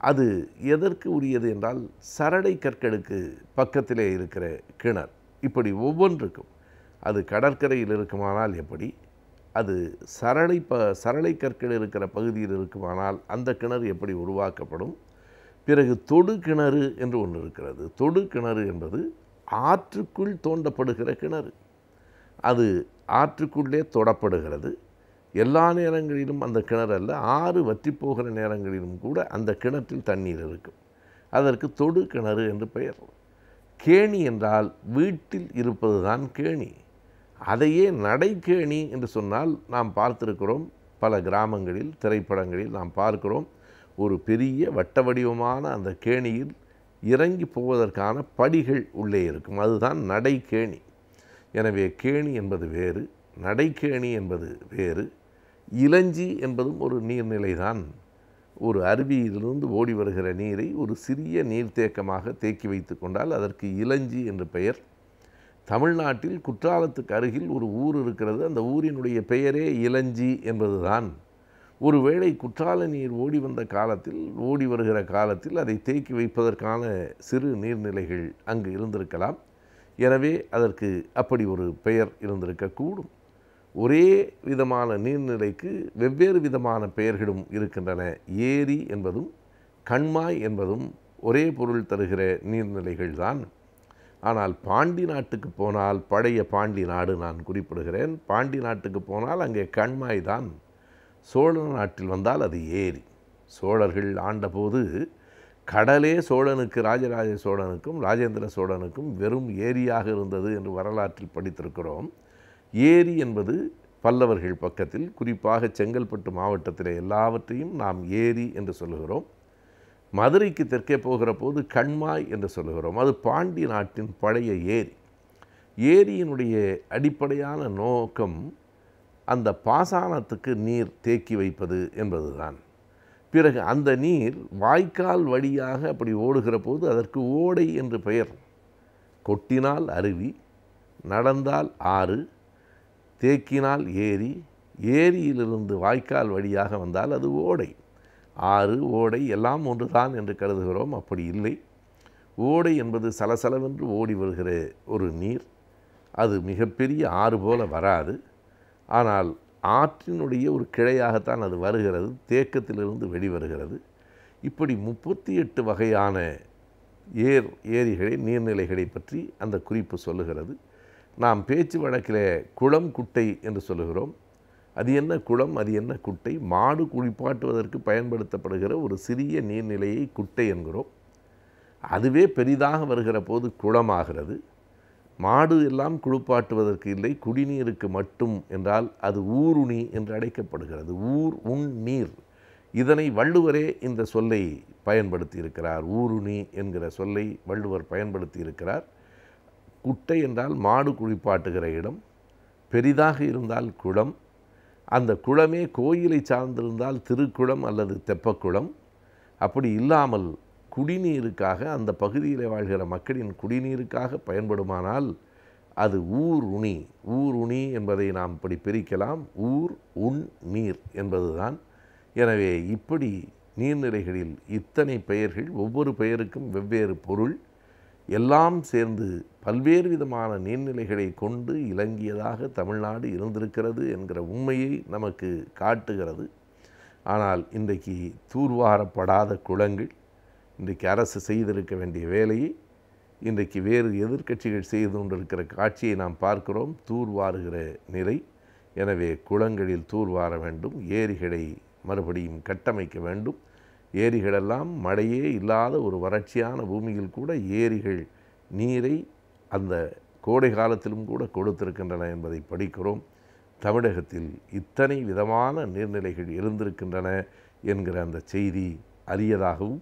F: அது எதற்கு உரியது என்றால் சரடை கற்களுக்கு பக்கத்திலே இருக்கிற கிணறு. இப்படி ஒவ்வொன்றுக்கும் அது கடற்கரையில் இருக்குமானால் எப்படி, அது சரளை கற்கள் இருக்கிற பகுதியில் இருக்குமானால் அந்த கிணறு எப்படி உருவாக்கப்படும். பிறகு தொடு கிணறு என்று ஒன்று இருக்கிறது. தொடு கிணறு என்பது ஆற்றுக்குள் தோண்டப்படுகிற கிணறு. அது ஆற்றுக்குள்ளே தொடப்படுகிறது. எல்லா நேரங்களிலும் அந்த கிணறு அல்ல, ஆறு வற்றி போகிற நேரங்களிலும் கூட அந்த கிணற்றில் தண்ணீர் இருக்கும். அதற்கு தொடு கிணறு என்று பெயர். கேணி என்றால் வீட்டில் இருப்பது தான் கேணி. அதையே நடைக்கேணி என்று சொன்னால் நாம் பார்த்திருக்கிறோம். பல கிராமங்களில், திரைப்படங்களில் நாம் பார்க்கிறோம். ஒரு பெரிய வட்ட வடிவமான அந்த கேணியில் இறங்கி போவதற்கான படிகள் உள்ளே இருக்கும். அதுதான் நடைக்கேணி. எனவே கேணி என்பது வேறு, நடைக்கேணி என்பது வேறு. இலஞ்சி என்பதும் ஒரு நீர்நிலை தான். ஒரு அருவியிலிருந்து ஓடி வருகிற நீரை ஒரு சிறிய நீர்த்தேக்கமாக தேக்கி வைத்து கொண்டால் அதற்கு இலஞ்சி என்று பெயர். தமிழ்நாட்டில் குற்றாலத்துக்கு அருகில் ஒரு ஊர் இருக்கிறது. அந்த ஊரினுடைய பெயரே இலஞ்சி என்பதுதான். ஒருவேளை குற்றால நீர் ஓடி வருகிற காலத்தில் அதை தேக்கி வைப்பதற்கான சிறு நீர்நிலைகள் அங்கு இருந்திருக்கலாம். எனவே அதற்கு அப்படி ஒரு பெயர் இருந்திருக்கக்கூடும். ஒரே விதமான நீர்நிலைக்கு வெவ்வேறு விதமான பெயர்களும் இருக்கின்றன. ஏரி என்பதும் கண்மாய் என்பதும் ஒரே பொருள் தருகிற நீர்நிலைகள் தான். ஆனால் பாண்டி நாட்டுக்கு போனால், பழைய பாண்டி நாடு நான் குறிப்பிடுகிறேன், பாண்டி நாட்டுக்கு போனால் அங்கே கண்மாய் தான். சோழ நாட்டில் வந்தால் அது ஏரி. சோழர்கள் ஆண்டபோது கடலே சோழனுக்கு, ராஜராஜ சோழனுக்கும் ராஜேந்திர சோழனுக்கும் வெறும் ஏரியாக இருந்தது என்று வரலாற்றில் படித்திருக்கிறோம். ஏரி என்பது பல்லவர்கள் பக்கத்தில், குறிப்பாக செங்கல்பட்டு மாவட்டத்தில் எல்லாவற்றையும் நாம் ஏரி என்று சொல்லுகிறோம். மதுரைக்கு தெற்கே போகிற போது கண்மாய் என்று சொல்லுகிறோம். அது பாண்டி நாட்டின் பழைய ஏரி. ஏரியினுடைய அடிப்படையான நோக்கம் அந்த பாசனத்துக்கு நீர் தேக்கி வைப்பது என்பதுதான். பிறகு அந்த நீர் வாய்க்கால் வழியாக அப்படி ஓடுகிற போது அதற்கு ஓடை என்று பெயர். கொட்டினால் அருவி, நடந்தால் ஆறு, தேக்கினால் ஏரி, ஏரியிலிருந்து வாய்க்கால் வழியாக வந்தால் அது ஓடை. ஆறு, ஓடை எல்லாம் ஒன்றுதான் என்று கருதுகிறோம். அப்படி இல்லை. ஓடை என்பது சலசலவென்று ஓடி வருகிற ஒரு நீர். அது மிகப்பெரிய ஆறு போல வராது. ஆனால் ஆற்றினுடைய ஒரு கிளையாகத்தான் அது வருகிறது. தேக்கத்திலிருந்து வெளிவருகிறது. இப்படி 38 வகையான ஏரிகளை, நீர்நிலைகளை பற்றி அந்த குறிப்பு சொல்லுகிறது. நாம் பேச்சு வழக்கில் குளம், குட்டை என்று சொல்லுகிறோம். அது என்ன குளம், அது என்ன குட்டை? மாடு குளிப்பாட்டுவதற்கு பயன்படுத்தப்படுகிற ஒரு சிறிய நீர்நிலையை குட்டை என்கிறோம். அதுவே பெரிதாக வருகிற போது குளமாகிறது. மாடு எல்லாம் குளிப்பாட்டுவதற்கு இல்லை, குடிநீருக்கு மட்டும் என்றால் அது ஊருணி என்று அழைக்கப்படுகிறது. ஊர் உண் நீர். இதனை வள்ளுவரே இந்த சொல்லை பயன்படுத்தி இருக்கிறார். ஊருணி என்கிற சொல்லை வள்ளுவர் பயன்படுத்தி இருக்கிறார். குட்டை என்றால் மாடு குளிப்பாட்டுகிற இடம், பெரிதாக இருந்தால் குளம், அந்த குளமே கோயிலை சார்ந்திருந்தால் திருக்குளம் அல்லது தெப்பக்குளம், அப்படி இல்லாமல் குடிநீருக்காக அந்த பகுதியில் வாழ்கிற மக்களின் குடிநீருக்காக பயன்படுமானால் அது ஊர் உணி. ஊர் உணி என்பதை நாம் இப்படி பிரிக்கலாம். ஊர் உண் நீர் என்பதுதான். எனவே இப்படி நீர்நிலைகளில் இத்தனை பெயர்கள், ஒவ்வொரு பெயருக்கும் வெவ்வேறு பொருள், எல்லாம் சேர்ந்து பல்வேறு விதமான நீர்நிலைகளை கொண்டு இலங்கியதாக தமிழ்நாடு இருந்திருக்கிறது என்கிற உண்மையை நமக்கு காட்டுகிறது. ஆனால் இன்றைக்கு தூர்வாரப்படாத குளங்கள், இன்றைக்கு அரசு செய்திருக்க வேண்டிய வேலையை இன்றைக்கு வேறு எதிர்க்கட்சிகள் செய்து கொண்டிருக்கிற காட்சியை நாம் பார்க்கிறோம். தூர்வாருகிற நிலை. எனவே குளங்களில் தூர்வார வேண்டும், ஏரிகளை மறுபடியும் கட்டமைக்க வேண்டும். ஏரிகளெல்லாம் மழையே இல்லாத ஒரு வறட்சியான பூமியில் கூட ஏரிகள் நீரை அந்த கோடை காலத்திலும் கூட கொடுத்திருக்கின்றன என்பதை படிக்கிறோம். தமிழகத்தில் இத்தனை விதமான நீர்நிலைகள் இருந்திருக்கின்றன என்கிற அந்த செய்தி அரியதாகவும்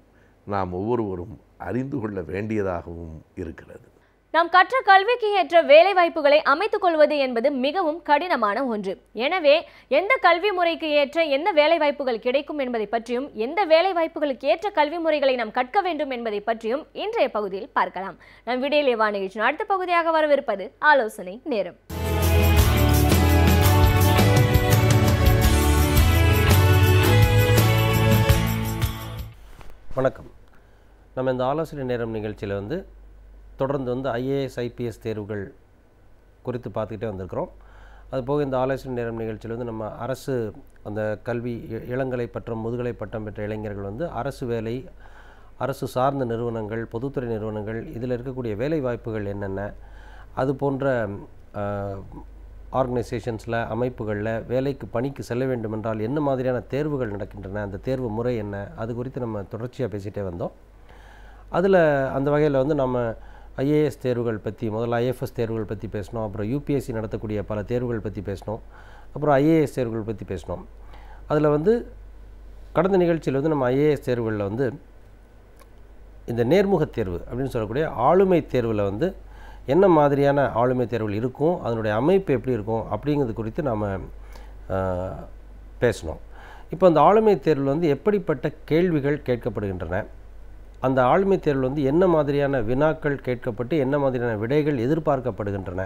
F: நாம் ஒவ்வொருவரும் அறிந்து கொள்ள வேண்டியதாகவும் இருக்கிறது.
A: நாம் கற்ற கல்விக்கு ஏற்ற வேலை வாய்ப்புகளை அமைத்துக் கொள்வது என்பது மிகவும் கடினமான ஒன்று. எனவே எந்த கல்வி முறைக்கு ஏற்ற எந்த வேலை வாய்ப்புகள் கிடைக்கும் என்பதை பற்றியும், எந்த வேலை வாய்ப்புகளுக்கு ஏற்ற கல்வி முறைகளை நாம் கற்க வேண்டும் என்பதை பற்றியும் இன்றைய பகுதியில் பார்க்கலாம். நம் விடியலே வா நிகழ்ச்சியின் அடுத்த பகுதியாக வரவிருப்பது ஆலோசனை நேரம்.
G: வணக்கம். நம்ம இந்த ஆலோசனை நேரம் நிகழ்ச்சியில் தொடர்ந்து ஐஏஎஸ் ஐபிஎஸ் தேர்வுகள் குறித்து பார்த்துக்கிட்டே வந்திருக்கிறோம். அதுபோக இந்த ஆலோசனை நேரம் நிகழ்ச்சியில் நம்ம அரசு அந்த கல்வி இளங்கலை பட்டம் முதுகலை பட்டம் பெற்ற இளைஞர்கள் அரசு வேலை, அரசு சார்ந்த நிறுவனங்கள், பொதுத்துறை நிறுவனங்கள், இதில் இருக்கக்கூடிய வேலை வாய்ப்புகள் என்னென்ன, அது போன்ற ஆர்கனைசேஷன்ஸில், அமைப்புகளில் வேலைக்கு பணிக்கு செல்ல வேண்டுமென்றால் என்ன மாதிரியான தேர்வுகள் நடக்கின்றன, அந்த தேர்வு முறை என்ன, அது குறித்து நம்ம தொடர்ச்சியாக பேசிகிட்டே வந்தோம். அதில் அந்த வகையில் நம்ம ஐஏஎஸ் தேர்வுகள் பற்றி, முதல்ல ஐஎஃப்எஸ் தேர்வுகள் பற்றி பேசினோம். அப்புறம் யூபிஎஸ்சி நடத்தக்கூடிய பல தேர்வுகள் பற்றி பேசினோம். அப்புறம் ஐஏஎஸ் தேர்வுகள் பற்றி பேசினோம். அதில் கடந்த நிகழ்ச்சியில் நம்ம ஐஏஎஸ் தேர்வுகளில் இந்த நேர்முகத் தேர்வு அப்படின்னு சொல்லக்கூடிய ஆளுமை தேர்வில் என்ன மாதிரியான ஆளுமை தேர்வுகள் இருக்கும், அதனுடைய அமைப்பு எப்படி இருக்கும் அப்படிங்கிறது குறித்து நாம் பேசணும். இப்போ அந்த ஆளுமை தேர்வில் எப்படிப்பட்ட கேள்விகள் கேட்கப்படுகின்றன, அந்த ஆளுமை தேர்வில் என்ன மாதிரியான வினாக்கள் கேட்கப்பட்டு என்ன மாதிரியான விடைகள் எதிர்பார்க்கப்படுகின்றன,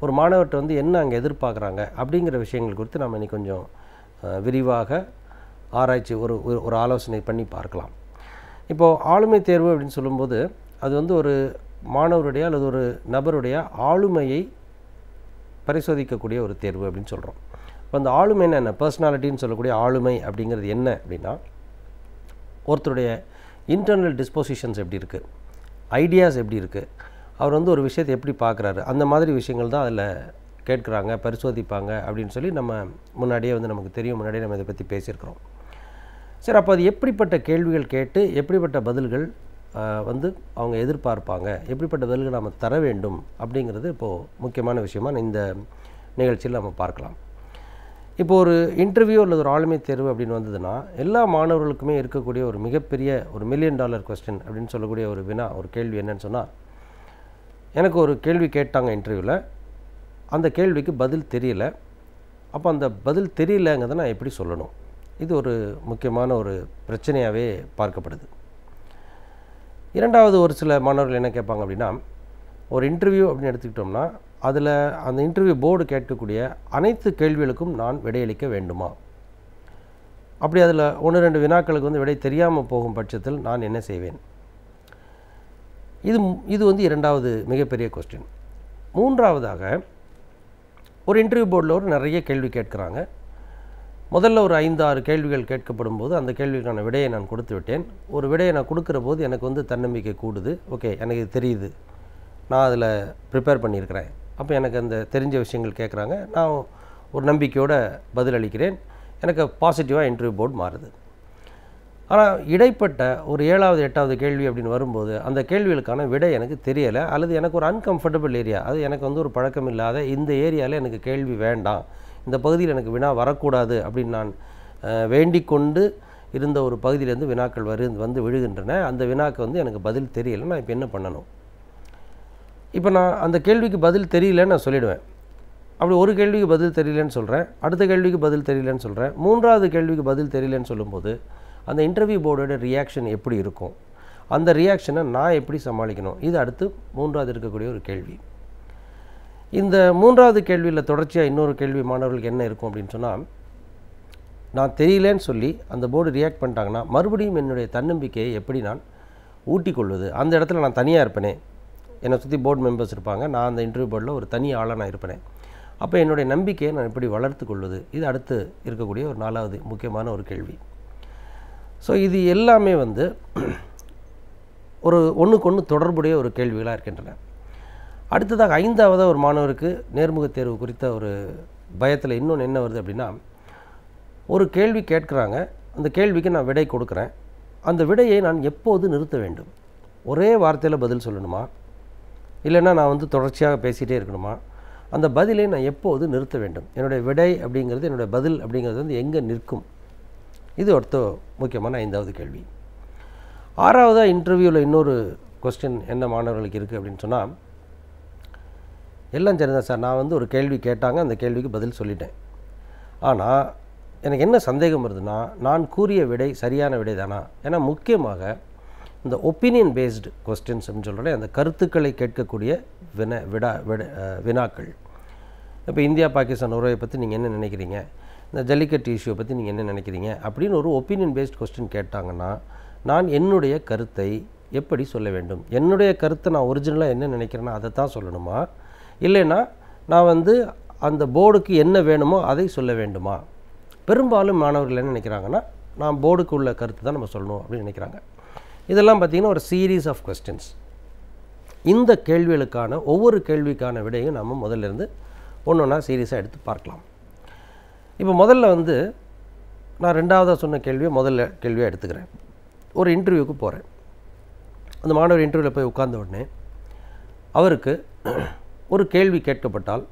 G: ஒரு மாணவர்கிட்ட என்ன அங்கே எதிர்பார்க்குறாங்க அப்படிங்கிற விஷயங்கள் குறித்து நம்ம இன்றைக்கி கொஞ்சம் விரிவாக ஆராய்ச்சி ஒரு ஆலோசனை பண்ணி பார்க்கலாம். இப்போது ஆளுமை தேர்வு அப்படின்னு சொல்லும்போது அது ஒரு மாணவருடைய அல்லது ஒரு நபருடைய ஆளுமையை பரிசோதிக்கக்கூடிய ஒரு தேர்வு அப்படின்னு சொல்கிறோம். இப்போ அந்த ஆளுமைன்னா என்ன, பர்சனாலிட்டின்னு சொல்லக்கூடிய ஆளுமை அப்படிங்கிறது என்ன அப்படின்னா, ஒருத்தருடைய இன்டர்னல் டிஸ்போசிஷன்ஸ் எப்படி இருக்குது, ஐடியாஸ் எப்படி இருக்குது, அவர் ஒரு விஷயத்தை எப்படி பார்க்குறாரு, அந்த மாதிரி விஷயங்கள் தான் அதில் கேட்குறாங்க, பரிசோதிப்பாங்க அப்படின்னு சொல்லி நம்ம முன்னாடியே நமக்கு தெரியும், முன்னாடியே நம்ம இதை பற்றி பேசியிருக்கிறோம். சரி, அப்போ அது எப்படிப்பட்ட கேள்விகள் கேட்டு எப்படிப்பட்ட பதில்கள் அவங்க எதிர்பார்ப்பாங்க, எப்படிப்பட்ட பதில்கள் நம்ம தர வேண்டும் அப்படிங்கிறது இப்போது முக்கியமான விஷயமாக இந்த நிகழ்ச்சியில் நம்ம பார்க்கலாம். இப்போ ஒரு இன்டர்வியூ அல்லது ஒரு ஆளுமை தேர்வு அப்படின்னு வந்ததுன்னா எல்லா மாணவர்களுக்குமே இருக்கக்கூடிய ஒரு மிகப்பெரிய ஒரு $1 மில்லியன் கொஸ்டின் அப்படின்னு சொல்லக்கூடிய ஒரு வினா, ஒரு கேள்வி என்னன்னு சொன்னால், எனக்கு ஒரு கேள்வி கேட்டாங்க இன்டர்வியூவில், அந்த கேள்விக்கு பதில் தெரியல, அப்போ அந்த பதில் தெரியலங்கிறத நான் எப்படி சொல்லணும், இது ஒரு முக்கியமான ஒரு பிரச்சனையாகவே பார்க்கப்படுது. இரண்டாவது, ஒரு சில மாணவர்கள் என்ன கேட்பாங்க அப்படின்னா, ஒரு இன்டர்வியூ அப்படின்னு எடுத்துக்கிட்டோம்னா அதில் அந்த இன்டர்வியூ போர்டு கேட்கக்கூடிய அனைத்து கேள்விகளுக்கும் நான் விடையளிக்க வேண்டுமா, அப்படி அதில் 1-2 வினாக்களுக்கு விடை தெரியாமல் போகும் பட்சத்தில் நான் என்ன செய்வேன், இது இரண்டாவது மிகப்பெரிய கொஸ்டின். மூன்றாவதாக, ஒரு இன்டர்வியூ போர்டில் நிறைய கேள்வி கேட்குறாங்க. முதல்ல ஒரு 5-6 கேள்விகள் கேட்கப்படும் போது அந்த கேள்விக்கான விடையை நான் கொடுத்து விட்டேன். ஒரு விடையை நான் கொடுக்குற போது எனக்கு தன்னம்பிக்கை கூடுது. ஓகே, எனக்கு இது தெரியுது, நான் அதில் ப்ரிப்பேர் பண்ணியிருக்கிறேன், அப்போ எனக்கு அந்த தெரிஞ்ச விஷயங்கள் கேட்குறாங்க, நான் ஒரு நம்பிக்கையோடு பதிலளிக்கிறேன், எனக்கு பாசிட்டிவாக இன்டர்வியூ போர்டு மாறுது. ஆனால் இடைப்பட்ட ஒரு 7வது 8வது கேள்வி அப்படின்னு வரும்போது அந்த கேள்விகளுக்கான விடை எனக்கு தெரியலை, அல்லது எனக்கு ஒரு அன்கம்ஃபர்டபுள் ஏரியா, அது எனக்கு வந்து ஒரு பழக்கம் இல்லாத இந்த ஏரியாவில் எனக்கு கேள்வி வேண்டாம், இந்த பகுதியில் எனக்கு வினா வரக்கூடாது அப்படின்னு நான் வேண்டிக் கொண்டு இருந்த ஒரு பகுதியிலேருந்து வினாக்கள் வந்து விழுகின்றன. அந்த வினாக்கு வந்து எனக்கு பதில் தெரியலை, நான் இப்போ என்ன பண்ணணும்? இப்போ நான் அந்த கேள்விக்கு பதில் தெரியலன்னு நான் சொல்லிவிடுவேன். அப்படி ஒரு கேள்விக்கு பதில் தெரியலன்னு சொல்கிறேன், அடுத்த கேள்விக்கு பதில் தெரியலன்னு சொல்கிறேன், 3வது கேள்விக்கு பதில் தெரியலன்னு சொல்லும்போது அந்த இன்டர்வியூ போர்டோட ரியாக்ஷன் எப்படி இருக்கும், அந்த ரியாக்ஷனை நான் எப்படி சமாளிக்கணும், இது அடுத்து 3வது இருக்கக்கூடிய ஒரு கேள்வி. இந்த 3வது கேள்வியில் தொடர்ச்சியாக இன்னொரு கேள்வி மாணவர்களுக்கு என்ன இருக்கும் அப்படின்னு சொன்னால், நான் தெரியலேன்னு சொல்லி அந்த போர்டு ரியாக்ட் பண்ணிட்டாங்கன்னா மறுபடியும் என்னுடைய தன்னம்பிக்கையை எப்படி நான் ஊட்டிக்கொள்வது? அந்த இடத்துல நான் தனியாக இருப்பேனே, என்னை சுற்றி போர்டு மெம்பர்ஸ் இருப்பாங்க, நான் அந்த இன்டர்வியூ போர்டில் ஒரு தனி ஆளாக நான் இருப்பேனே, அப்போ என்னுடைய நம்பிக்கையை நான் எப்படி வளர்த்து கொள்வது? இது அடுத்து இருக்கக்கூடிய ஒரு 4வது முக்கியமான ஒரு கேள்வி. ஸோ இது எல்லாமே வந்து ஒரு ஒன்றுக்கு ஒன்று தொடர்புடைய ஒரு கேள்விகளாக இருக்கின்றன. அடுத்ததாக 5வது ஒரு மாணவருக்கு நேர்முகத் தேர்வு குறித்த ஒரு பயத்தில் இன்னொன்று என்ன வருது அப்படின்னா, ஒரு கேள்வி கேட்குறாங்க, அந்த கேள்விக்கு நான் விடை கொடுக்குறேன், அந்த விடையை நான் எப்போது நிறுத்த வேண்டும்? ஒரே வார்த்தையில் பதில் சொல்லணுமா, இல்லைன்னா நான் வந்து தொடர்ச்சியாக பேசிகிட்டே இருக்கணுமா? அந்த பதிலை நான் எப்போது நிறுத்த வேண்டும்? என்னுடைய விடை அப்படிங்கிறது, என்னுடைய பதில் அப்படிங்கிறது வந்து எங்கே நிற்கும்? இது ஒருத்த முக்கியமான 5வது கேள்வி. 6வதாக இன்டர்வியூவில் இன்னொரு கொஸ்டின் என்ன மாணவர்களுக்கு இருக்குது அப்படின்னு சொன்னால், எல்லாம் சரிதான் சார், நான் வந்து ஒரு கேள்வி கேட்டாங்க, அந்த கேள்விக்கு பதில் சொல்லிட்டேன், ஆனால் எனக்கு என்ன சந்தேகம் வருதுன்னா, நான் கூறிய விடை சரியான விடை தானா? ஏன்னா முக்கியமாக இந்த ஒப்பீனியன் பேஸ்டு கொஸ்டின்ஸ் அப்படின்னு சொல்கிறேன், அந்த கருத்துக்களை கேட்கக்கூடிய வினாக்கள். இப்போ இந்தியா பாகிஸ்தான் உறவை பற்றி நீங்கள் என்ன நினைக்கிறீங்க, இந்த ஜல்லிக்கட்டு இஷ்யூவை பற்றி நீங்கள் என்ன நினைக்கிறீங்க அப்படின்னு ஒரு ஒப்பீனியன் பேஸ்ட் கொஸ்டின் கேட்டாங்கன்னா, நான் என்னுடைய கருத்தை எப்படி சொல்ல வேண்டும்? என்னுடைய கருத்தை நான் ஒரிஜினலாக என்ன நினைக்கிறேன்னா அதை தான் சொல்லணுமா, இல்லைன்னா நான் வந்து அந்த போர்டுக்கு என்ன வேணுமோ அதை சொல்ல வேண்டுமா? பெரும்பாலும் மாணவர்கள் என்ன நினைக்கிறாங்கன்னா, நான் போர்டுக்கு உள்ள கருத்து தான் நம்ம சொல்லணும் அப்படின்னு நினைக்கிறாங்க. இதெல்லாம் பார்த்திங்கன்னா ஒரு சீரீஸ் ஆஃப் கொஸ்டின்ஸ். இந்த கேள்விகளுக்கான ஒவ்வொரு கேள்விக்கான விடையும் நம்ம முதல்ல இருந்து ஒன்று ஒன்றா சீரியஸாக எடுத்து பார்க்கலாம். இப்போ முதல்ல வந்து நான் 2வதாக சொன்ன கேள்வியை முதல்ல கேள்வியாக எடுத்துக்கிறேன். ஒரு இன்டர்வியூக்கு போகிறேன், அந்த மாணவர் இன்டர்வியூவில் போய் உட்கார்ந்த உடனே அவருக்கு ஒரு கேள்வி கேட்கப்பட்டால்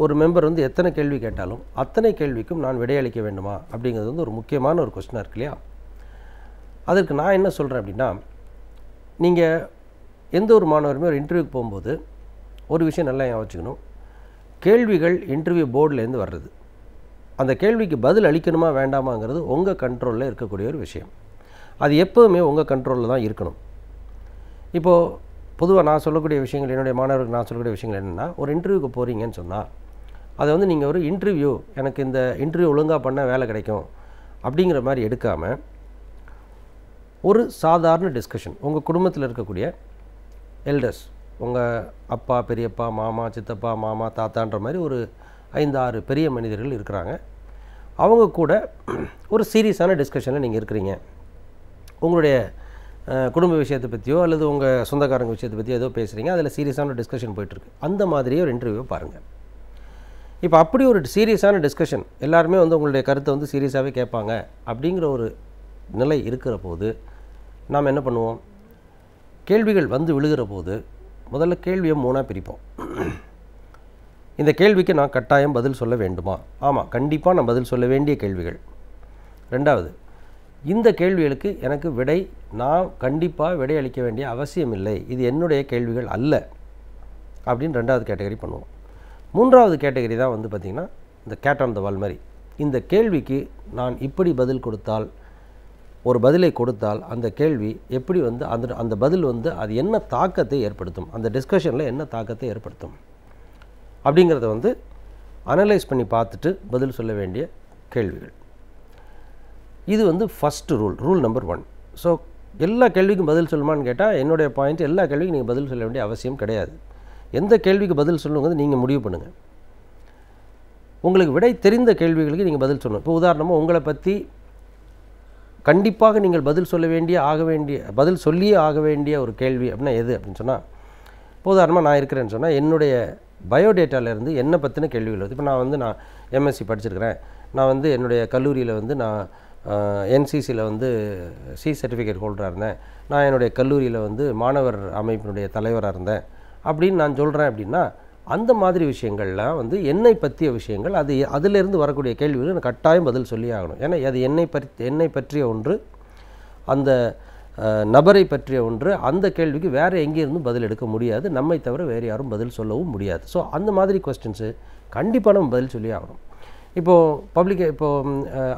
G: ஒரு மெம்பர் வந்து எத்தனை கேள்வி கேட்டாலும் அத்தனை கேள்விக்கும் நான் விடையளிக்க வேண்டுமா அப்படிங்கிறது வந்து ஒரு முக்கியமான ஒரு கொஸ்டினாக இருக்கு இல்லையா? அதற்கு நான் என்ன சொல்கிறேன் அப்படின்னா, நீங்கள் எந்த ஒரு மாணவருமே ஒரு இன்டர்வியூக்கு போகும்போது ஒரு விஷயம் நல்லா வச்சுக்கணும், கேள்விகள் இன்டர்வியூ போர்டிலேருந்து வர்றது, அந்த கேள்விக்கு பதில் அளிக்கணுமா வேண்டாமாங்கிறது உங்கள் கண்ட்ரோலில் இருக்கக்கூடிய ஒரு விஷயம். அது எப்போவுமே உங்கள் கண்ட்ரோலில் தான் இருக்கணும். இப்போது பொதுவாக நான் சொல்லக்கூடிய விஷயங்கள், என்னுடைய மாணவர்களுக்கு நான் சொல்லக்கூடிய விஷயங்கள் என்னென்னா, ஒரு இன்டர்வியூக்கு போகிறீங்கன்னு சொன்னால் அதை வந்து நீங்கள் ஒரு இன்டர்வியூ, எனக்கு இந்த இன்டர்வியூ ஒழுங்காக பண்ண வேலை கிடைக்கும் அப்படிங்கிற மாதிரி எடுக்காமல், ஒரு சாதாரண டிஸ்கஷன், உங்கள் குடும்பத்தில் இருக்கக்கூடிய எல்டர்ஸ், உங்கள் அப்பா, பெரியப்பா, மாமா, சித்தப்பா, மாமா, தாத்தான்ற மாதிரி ஒரு 5-6 பெரிய மனிதர்கள் இருக்கிறாங்க, அவங்க கூட ஒரு சீரியஸான டிஸ்கஷனில் நீங்கள் இருக்கிறீங்க, உங்களுடைய குடும்ப விஷயத்தை பற்றியோ அல்லது உங்கள் சொந்தக்காரங்க விஷயத்தை பற்றியோ ஏதோ பேசுகிறீங்க, அதில் சீரியஸான டிஸ்கஷன் போயிட்டுருக்கு. அந்த மாதிரியே ஒரு இன்டர்வியூவை பாருங்கள். இப்போ அப்படி ஒரு சீரியஸான டிஸ்கஷன், எல்லாருமே வந்து உங்களுடைய கருத்தை வந்து சீரியஸாகவே கேட்பாங்க அப்படிங்கிற ஒரு நிலை இருக்கிற போது நாம் என்ன பண்ணுவோம்? கேள்விகள் வந்து விழுகிற போது முதல்ல கேள்வியை 3ஆக பிரிப்போம். இந்த கேள்விக்கு நான் கட்டாயம் பதில் சொல்ல வேண்டுமா? ஆமாம், கண்டிப்பாக நான் பதில் சொல்ல வேண்டிய கேள்விகள். 2வது, இந்த கேள்விகளுக்கு எனக்கு விடை, நான் கண்டிப்பாக விடை அளிக்க வேண்டிய அவசியம் இல்லை, இது என்னுடைய கேள்விகள் அல்ல அப்படின்னு 2வது கேட்டகரி பண்ணுவோம். 3வது கேட்டகரி தான் வந்து பார்த்திங்கன்னா இந்த கேட் ஆன் த வால் மாதிரி, இந்த கேள்விக்கு நான் இப்படி பதில் கொடுத்தால், ஒரு பதிலை கொடுத்தால் அந்த கேள்வி எப்படி வந்து அந்த பதில் வந்து அது என்ன தாக்கத்தை ஏற்படுத்தும், அந்த டிஸ்கஷனில் என்ன தாக்கத்தை ஏற்படுத்தும் அப்படிங்கிறத வந்து அனலைஸ் பண்ணி பார்த்துட்டு பதில் சொல்ல வேண்டிய கேள்விகள். இது வந்து ஃபஸ்ட்டு ரூல் நம்பர் 1. ஸோ எல்லா கேள்விக்கும் பதில் சொல்லுமான்னு கேட்டால் என்னுடைய பாயிண்ட், எல்லா கேள்விக்கும் நீங்கள் பதில் சொல்ல வேண்டிய அவசியம் கிடையாது. எந்த கேள்விக்கு பதில் சொல்லுங்கிறது நீங்கள் முடிவு பண்ணுங்கள். உங்களுக்கு விடை தெரிந்த கேள்விகளுக்கு நீங்கள் பதில் சொல்லணும். இப்போ உதாரணமாக உங்களை பற்றி கண்டிப்பாக நீங்கள் பதில் சொல்லியே ஆக வேண்டிய ஒரு கேள்வி அப்படின்னா எது அப்படின்னு சொன்னால், இப்போ உதாரணமாக நான் இருக்கிறேன்னு சொன்னால் என்னுடைய பயோடேட்டாவிலேருந்து என்னை பற்றின கேள்விகள் வருது. இப்போ நான் எம்எஸ்சி படிச்சிருக்கிறேன், நான் வந்து என்னுடைய கல்லூரியில் வந்து நான் என்சிசியில் வந்து சி சர்டிஃபிகேட் ஹோல்டராக இருந்தேன், நான் என்னுடைய கல்லூரியில் வந்து மாணவர் அமைப்பினுடைய தலைவராக இருந்தேன் அப்படின்னு நான் சொல்கிறேன் அப்படின்னா, அந்த மாதிரி விஷயங்கள்லாம் வந்து என்னை பற்றிய விஷயங்கள், அது அதிலிருந்து வரக்கூடிய கேள்விகள் நான் கட்டாயம் பதில் சொல்லி ஆகணும். ஏன்னா அது என்னை பற்றிய ஒன்று, அந்த நபரை பற்றிய ஒன்று. அந்த கேள்விக்கு வேறு எங்கேருந்தும் பதில் எடுக்க முடியாது, நம்மை தவிர வேறு யாரும் பதில் சொல்லவும் முடியாது. ஸோ அந்த மாதிரி கொஸ்டின்ஸு கண்டிப்பாக நம்ம பதில் சொல்லி ஆகணும். இப்போது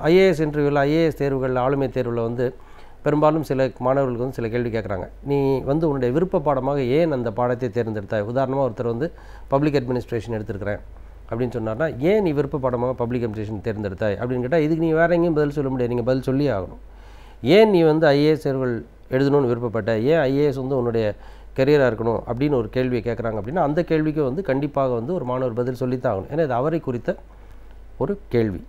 G: ஐஏஎஸ் இன்டர்வியூவில், ஐஏஎஸ் தேர்வுகளில், ஆளுமை தேர்வில் வந்து பெரும்பாலும் சில மாணவர்களுக்கு வந்து சில கேள்வி கேட்குறாங்க. நீ வந்து உன்னுடைய விருப்ப பாடமாக ஏன் அந்த பாடத்தை தேர்ந்தெடுத்தாய்? உதாரணமாக ஒருத்தர் வந்து பப்ளிக் அட்மினிஸ்ட்ரேஷன் எடுத்துருக்கிறேன் அப்படின்னு சொன்னார்னா, ஏன் நீ விருப்ப பாடமாக பப்ளிக் அட்மினிஸ்ட்ரேஷன் தேர்ந்தெடுத்தாய் அப்படின்னு கேட்டால், இதுக்கு நீ வேறு எங்கேயும் பதில் சொல்ல முடியாது, நீங்கள் பதில் சொல்லி ஆகணும். ஏன் நீ வந்து ஐஏஎஸ் தேர்வுகள் எழுதணும்னு விருப்பப்பட்ட, ஏன் ஐஏஎஸ் வந்து உன்னுடைய கெரியராக இருக்கணும் அப்படின்னு ஒரு கேள்வியை கேட்குறாங்க அப்படின்னா, அந்த கேள்விக்கு வந்து கண்டிப்பாக வந்து ஒரு மாணவர் பதில் சொல்லித்தான் ஆகணும். ஏன்னா இது அவரை குறித்த ஒரு கேள்வி.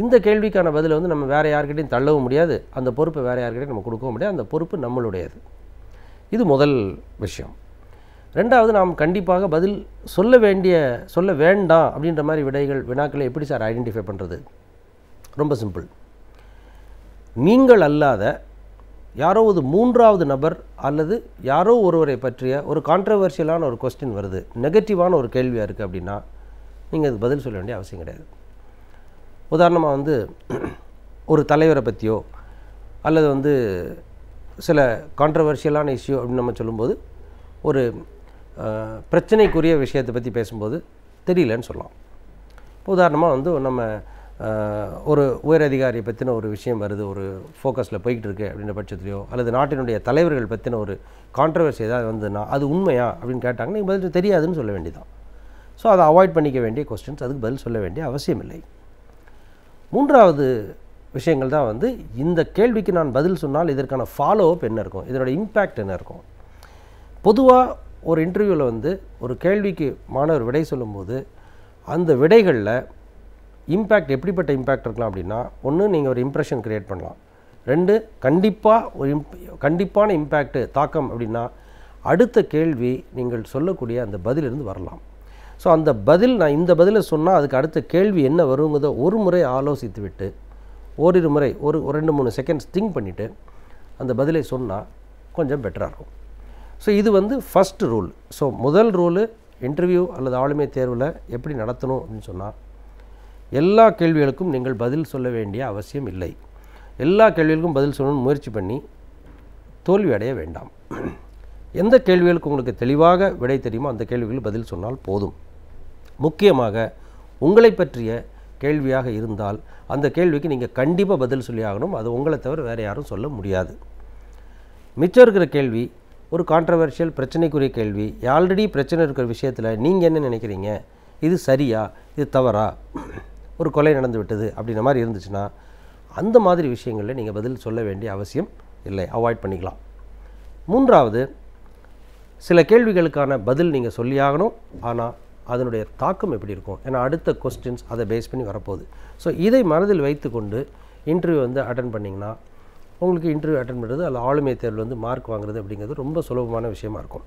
G: இந்த கேள்விக்கான பதிலை வந்து நம்ம வேறு யார்கிட்டையும் தள்ளவும் முடியாது, அந்த பொறுப்பை வேறு யார்கிட்டையும் நம்ம கொடுக்கவும் முடியாது, அந்த பொறுப்பு நம்மளுடையது. இது முதல் விஷயம். ரெண்டாவது, நாம் கண்டிப்பாக பதில் சொல்ல வேண்டாம் அப்படின்ற மாதிரி வினாக்களை எப்படி சார் ஐடென்டிஃபை பண்ணுறது? ரொம்ப சிம்பிள். நீங்கள் அல்லாத யாரோ ஒரு மூன்றாவது நபர் அல்லது யாரோ ஒருவரை பற்றிய ஒரு கான்ட்ரவர்ஷியலான ஒரு கொஸ்டின் வருது, நெகட்டிவான ஒரு கேள்வியாக இருக்குது அப்படின்னா, நீங்கள் அதுக்கு பதில் சொல்ல வேண்டிய அவசியம் கிடையாது. உதாரணமாக வந்து ஒரு தலைவரை பற்றியோ அல்லது வந்து சில கான்ட்ரவர்ஷியலான இஷ்யூ அப்படின்னு நம்ம சொல்லும்போது, ஒரு பிரச்சனைக்குரிய விஷயத்தை பற்றி பேசும்போது தெரியலன்னு சொல்லலாம். உதாரணமாக வந்து நம்ம ஒரு உயர் அதிகாரியை பற்றின ஒரு விஷயம் வருது, ஒரு ஃபோக்கஸில் போய்கிட்டு இருக்கு அப்படின்ற பட்சத்துலையோ, அல்லது நாட்டினுடைய தலைவர்கள் பற்றின ஒரு கான்ட்ரவர்சி ஏதாவது வந்ததுன்னா அது உண்மையா அப்படின்னு கேட்டாங்கன்னா நீங்கள் பதில் தெரியாதுன்னு சொல்ல வேண்டியதான். ஸோ அதை அவாய்ட் பண்ணிக்க வேண்டிய கொஸ்டின்ஸ், அதுக்கு பதில் சொல்ல வேண்டிய அவசியம் இல்லை. மூன்றாவது விஷயங்கள் தான் வந்து, இந்த கேள்விக்கு நான் பதில் சொன்னால் இதற்கான ஃபாலோ அப் என்ன இருக்கும், இதனோட இம்பேக்ட் என்ன இருக்கும். பொதுவாக ஒரு இன்டர்வியூவில் வந்து ஒரு கேள்விக்கு மாணவர் விடை சொல்லும்போது அந்த விடைகளில் இம்பேக்ட் எப்படிப்பட்ட இம்பேக்ட் இருக்கலாம் அப்படின்னா, ஒன்று நீங்கள் ஒரு இம்ப்ரெஷன் க்ரியேட் பண்ணலாம், ரெண்டு கண்டிப்பான இம்பேக்ட் தாக்கம் அப்படின்னா அடுத்த கேள்வி நீங்கள் சொல்லக்கூடிய அந்த பதிலிருந்து வரலாம். ஸோ அந்த பதில், நான் இந்த பதிலை சொன்னால் அதுக்கு அடுத்த கேள்வி என்ன வருங்கிறத ஒரு முறை ஆலோசித்து விட்டு ஓரிரு முறை ஒரு 2-3 செகண்ட்ஸ் திங்க் பண்ணிவிட்டு அந்த பதிலை சொன்னால் கொஞ்சம் பெட்டராக இருக்கும். ஸோ இது வந்து ஃபஸ்ட் ரூல். ஸோ முதல் ரூலு, இன்டர்வியூ அல்லது ஆளுமை தேர்வில் எப்படி நடத்தணும் அப்படின்னு சொன்னால், எல்லா கேள்விகளுக்கும் நீங்கள் பதில் சொல்ல வேண்டிய அவசியம் இல்லை. எல்லா கேள்விகளுக்கும் பதில் சொல்லணும்னு முயற்சி பண்ணி தோல்வி அடைய வேண்டாம். எந்த கேள்விகளுக்கு உங்களுக்கு தெளிவாக விடை தெரியுமோ அந்த கேள்விகளுக்கு பதில் சொன்னால் போதும். முக்கியமாக உங்களை பற்றிய கேள்வியாக இருந்தால் அந்த கேள்விக்கு நீங்கள் கண்டிப்பாக பதில் சொல்லி ஆகணும். அது உங்களை தவிர வேறு யாரும் சொல்ல முடியாது. மிச்சம் இருக்கிற கேள்வி ஒரு கான்ட்ரவர்ஷியல் பிரச்சனைக்குரிய கேள்வி, ஆல்ரெடி பிரச்சனை இருக்கிற விஷயத்தில் நீங்கள் என்ன நினைக்கிறீங்க, இது சரியா இது தவறா, ஒரு கொலை நடந்து விட்டது அப்படின்ற மாதிரி இருந்துச்சுன்னா அந்த மாதிரி விஷயங்களில் நீங்கள் பதில் சொல்ல வேண்டிய அவசியம் இல்லை, அவாய்ட் பண்ணிக்கலாம். மூன்றாவது, சில கேள்விகளுக்கான பதில் நீங்கள் சொல்லியாகணும், ஆனால் அதனுடைய தாக்கம் எப்படி இருக்கும், ஏன்னா அடுத்த கொஸ்டின்ஸ் அதை பேஸ் பண்ணி வரப்போகுது. ஸோ இதை மனதில் வைத்து கொண்டு இன்டர்வியூ வந்து அட்டன் பண்ணிங்கன்னா உங்களுக்கு இன்டர்வியூ அட்டன் பண்ணுறது அல்லது ஆளுமை தேர்வில் வந்து மார்க் வாங்குறது அப்படிங்கிறது ரொம்ப சுலபமான விஷயமா இருக்கும்.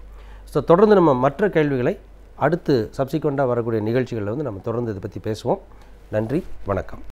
G: ஸோ தொடர்ந்து நம்ம மற்ற கேள்விகளை அடுத்து சப்சிக்வெண்ட்டாக வரக்கூடிய நிகழ்ச்சிகளில் வந்து நம்ம தொடர்ந்து இதை பற்றி பேசுவோம். நன்றி, வணக்கம்.